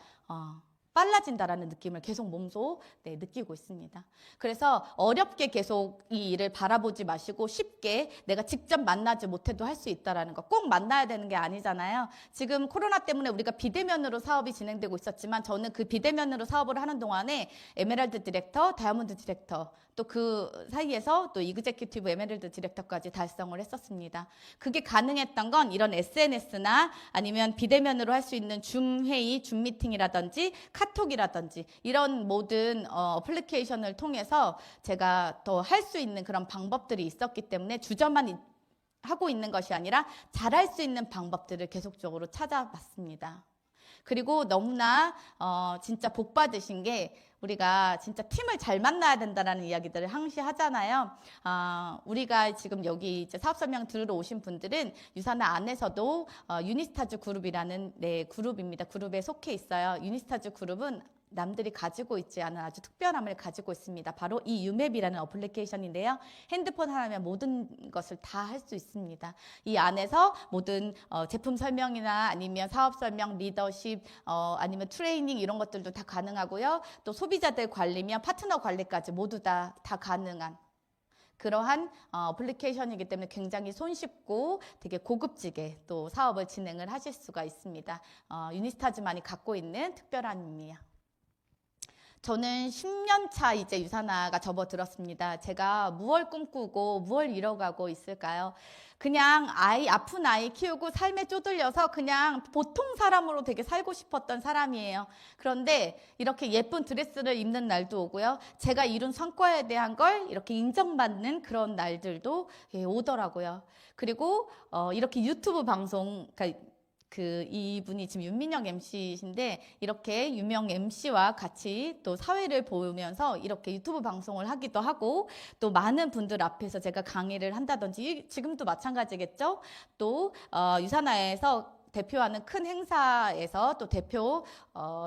빨라진다라는 느낌을 계속 몸소 느끼고 있습니다. 그래서 어렵게 계속 이 일을 바라보지 마시고 쉽게 내가 직접 만나지 못해도 할 수 있다라는 거. 꼭 만나야 되는 게 아니잖아요. 지금 코로나 때문에 우리가 비대면으로 사업이 진행되고 있었지만 저는 그 비대면으로 사업을 하는 동안에 에메랄드 디렉터, 다이아몬드 디렉터 또 그 사이에서 또 이그제큐티브 에메랄드 디렉터까지 달성을 했었습니다. 그게 가능했던 건 이런 SNS나 아니면 비대면으로 할 수 있는 줌 회의, 줌 미팅이라든지 카톡이라든지 이런 모든 어플리케이션을 통해서 제가 더 할 수 있는 그런 방법들이 있었기 때문에 주저만 하고 있는 것이 아니라 잘할 수 있는 방법들을 계속적으로 찾아봤습니다. 그리고 너무나 진짜 복 받으신 게 우리가 진짜 팀을 잘 만나야 된다라는 이야기들을 항시 하잖아요. 우리가 지금 여기 이제 사업 설명 들으러 오신 분들은 유산화 안에서도 유니스타즈 그룹이라는 그룹입니다. 그룹에 속해 있어요. 유니스타즈 그룹은 남들이 가지고 있지 않은 아주 특별함을 가지고 있습니다. 바로 이 유맵이라는 어플리케이션인데요. 핸드폰 하나면 모든 것을 다 할 수 있습니다. 이 안에서 모든 제품 설명이나 아니면 사업 설명, 리더십, 아니면 트레이닝 이런 것들도 다 가능하고요. 또 소비자들 관리며 파트너 관리까지 모두 다 가능한 그러한 어플리케이션이기 때문에 굉장히 손쉽고 되게 고급지게 또 사업을 진행을 하실 수가 있습니다. 유니스타즈만이 갖고 있는 특별한 의미예요. 저는 10년 차 이제 유산화가 접어들었습니다. 제가 무얼 꿈꾸고 무얼 이뤄가고 있을까요? 그냥 아픈 아이 키우고 삶에 쪼들려서 그냥 보통 사람으로 되게 살고 싶었던 사람이에요. 그런데 이렇게 예쁜 드레스를 입는 날도 오고요. 제가 이룬 성과에 대한 걸 이렇게 인정받는 그런 날들도 오더라고요. 그리고 이렇게 유튜브 방송, 그러니까 이분이 지금 윤민영 MC이신데 이렇게 유명 MC와 같이 또 사회를 보면서 이렇게 유튜브 방송을 하기도 하고 또 많은 분들 앞에서 제가 강의를 한다든지 지금도 마찬가지겠죠. 또 유산화에서 대표하는 큰 행사에서 또 대표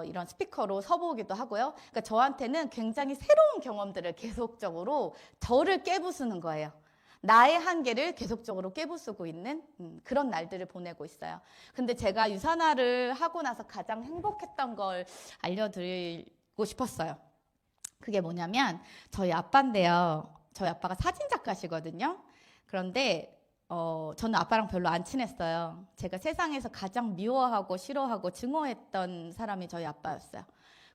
이런 스피커로 서보기도 하고요. 그러니까 저한테는 굉장히 새로운 경험들을 계속적으로 저를 깨부수는 거예요. 나의 한계를 계속적으로 깨부수고 있는 그런 날들을 보내고 있어요. 근데 제가 유산화를 하고 나서 가장 행복했던 걸 알려드리고 싶었어요. 그게 뭐냐면 저희 아빠인데요. 저희 아빠가 사진작가시거든요. 그런데 저는 아빠랑 별로 안 친했어요. 제가 세상에서 가장 미워하고 싫어하고 증오했던 사람이 저희 아빠였어요.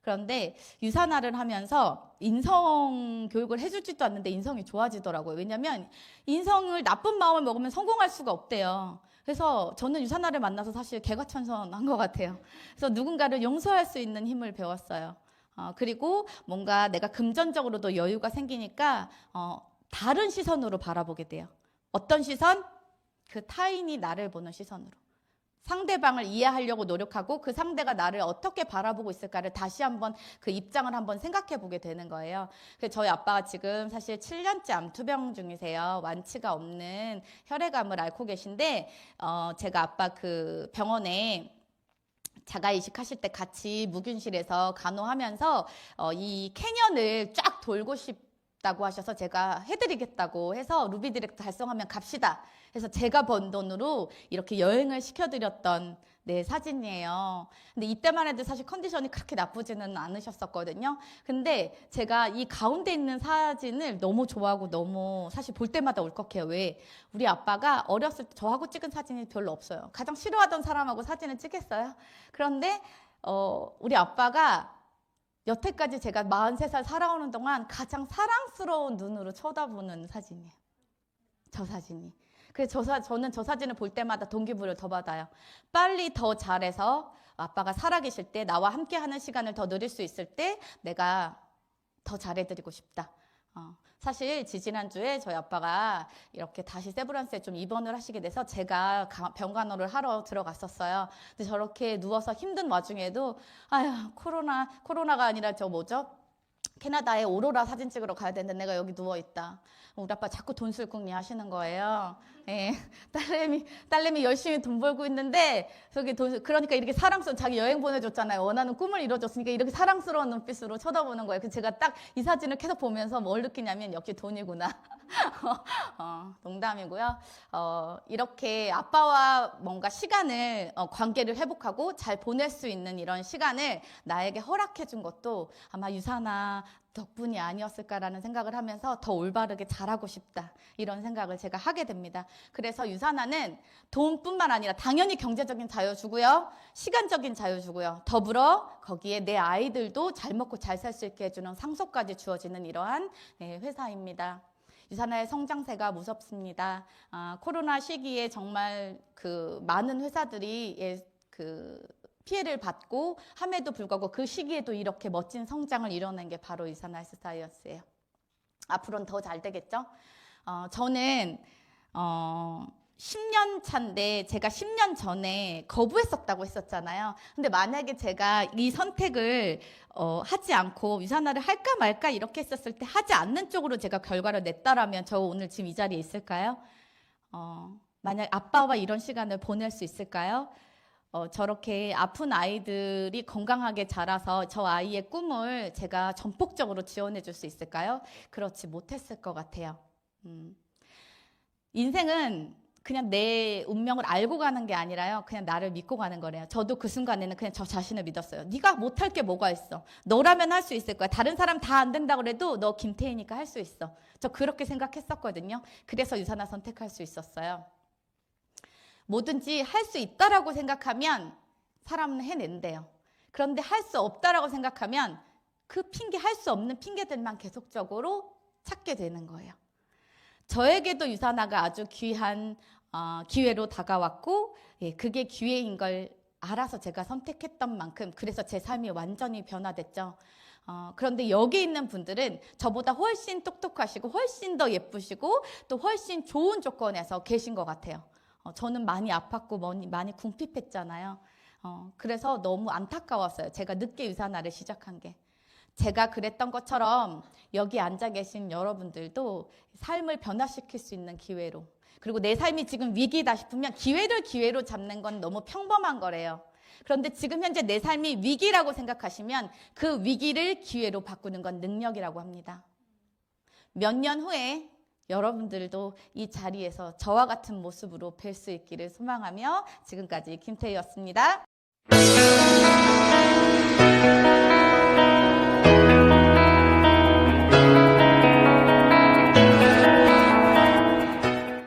그런데 유산화를 하면서 인성 교육을 해주지도 않는데 인성이 좋아지더라고요. 왜냐면 인성을 나쁜 마음을 먹으면 성공할 수가 없대요. 그래서 저는 유산화를 만나서 사실 개과천선한 것 같아요. 그래서 누군가를 용서할 수 있는 힘을 배웠어요. 그리고 뭔가 내가 금전적으로도 여유가 생기니까 다른 시선으로 바라보게 돼요. 어떤 시선? 그 타인이 나를 보는 시선으로. 상대방을 이해하려고 노력하고 그 상대가 나를 어떻게 바라보고 있을까를 다시 한번 그 입장을 한번 생각해 보게 되는 거예요. 그래서 저희 아빠가 지금 사실 7년째 암투병 중이세요. 완치가 없는 혈액암을 앓고 계신데 제가 아빠 그 병원에 자가이식 하실 때 같이 무균실에서 간호하면서 이 캐년을 쫙 돌고 싶다고 하셔서 제가 해드리겠다고 해서 루비 디렉트 달성하면 갑시다. 그래서 제가 번 돈으로 이렇게 여행을 시켜드렸던 사진이에요. 근데 이때만 해도 사실 컨디션이 그렇게 나쁘지는 않으셨었거든요. 근데 제가 이 가운데 있는 사진을 너무 좋아하고 너무 사실 볼 때마다 울컥해요. 왜? 우리 아빠가 어렸을 때 저하고 찍은 사진이 별로 없어요. 가장 싫어하던 사람하고 사진을 찍겠어요. 그런데 우리 아빠가 여태까지 제가 43살 살아오는 동안 가장 사랑스러운 눈으로 쳐다보는 사진이에요. 저 사진이. 그래서 저는 저 사진을 볼 때마다 동기부여를 더 받아요. 빨리 더 잘해서 아빠가 살아계실 때 나와 함께하는 시간을 더 누릴 수 있을 때 내가 더 잘해드리고 싶다. 사실 지지난주에 저희 아빠가 이렇게 다시 세브란스에 좀 입원을 하시게 돼서 제가 병간호를 하러 들어갔었어요. 근데 저렇게 누워서 힘든 와중에도 아휴 코로나가 아니라 저 뭐죠? 캐나다에 오로라 사진 찍으러 가야 되는데 내가 여기 누워있다. 우리 아빠 자꾸 돈 쓸궁리 하시는 거예요. 예, 딸내미 열심히 돈 벌고 있는데 그러니까 이렇게 사랑스러운 자기 여행 보내줬잖아요. 원하는 꿈을 이뤄줬으니까 이렇게 사랑스러운 눈빛으로 쳐다보는 거예요. 그래서 제가 딱 이 사진을 계속 보면서 뭘 느끼냐면 역시 돈이구나. 농담이고요. 이렇게 아빠와 뭔가 시간을 관계를 회복하고 잘 보낼 수 있는 이런 시간을 나에게 허락해 준 것도 아마 유산화 덕분이 아니었을까라는 생각을 하면서 더 올바르게 잘하고 싶다 이런 생각을 제가 하게 됩니다. 그래서 유산화는 돈뿐만 아니라 당연히 경제적인 자유 주고요. 시간적인 자유 주고요. 더불어 거기에 내 아이들도 잘 먹고 잘 살 수 있게 해주는 상속까지 주어지는 이러한 회사입니다. 유산화의 성장세가 무섭습니다. 코로나 시기에 정말 많은 회사들이 피해를 받고 함에도 불구하고 그 시기에도 이렇게 멋진 성장을 이뤄낸 게 바로 유산화 헬스사이언스예요. 앞으로는 더 잘 되겠죠? 저는 10년 차인데 제가 10년 전에 거부했었다고 했었잖아요. 근데 만약에 제가 이 선택을 하지 않고 유산화를 할까 말까 이렇게 했었을 때 하지 않는 쪽으로 제가 결과를 냈다라면 저 오늘 지금 이 자리에 있을까요? 만약 아빠와 이런 시간을 보낼 수 있을까요? 저렇게 아픈 아이들이 건강하게 자라서 저 아이의 꿈을 제가 전폭적으로 지원해 줄 수 있을까요? 그렇지 못했을 것 같아요. 인생은 그냥 내 운명을 알고 가는 게 아니라요. 그냥 나를 믿고 가는 거래요. 저도 그 순간에는 그냥 저 자신을 믿었어요. 네가 못할 게 뭐가 있어. 너라면 할 수 있을 거야. 다른 사람 다 안 된다고 그래도 너 김태희니까 할 수 있어. 저 그렇게 생각했었거든요. 그래서 유산화 선택할 수 있었어요. 뭐든지 할 수 있다라고 생각하면 사람은 해낸대요. 그런데 할 수 없다라고 생각하면 그 핑계, 할 수 없는 핑계들만 계속적으로 찾게 되는 거예요. 저에게도 유산화가 아주 귀한 기회로 다가왔고, 그게 기회인 걸 알아서 제가 선택했던 만큼 그래서 제 삶이 완전히 변화됐죠. 그런데 여기 있는 분들은 저보다 훨씬 똑똑하시고 훨씬 더 예쁘시고 또 훨씬 좋은 조건에서 계신 것 같아요. 저는 많이 아팠고 많이 궁핍했잖아요. 그래서 너무 안타까웠어요. 제가 늦게 유산화를 시작한 게. 제가 그랬던 것처럼 여기 앉아 계신 여러분들도 삶을 변화시킬 수 있는 기회로, 그리고 내 삶이 지금 위기다 싶으면 기회를 기회로 잡는 건 너무 평범한 거래요. 그런데 지금 현재 내 삶이 위기라고 생각하시면 그 위기를 기회로 바꾸는 건 능력이라고 합니다. 몇 년 후에 여러분들도 이 자리에서 저와 같은 모습으로 뵐 수 있기를 소망하며 지금까지 김태희였습니다.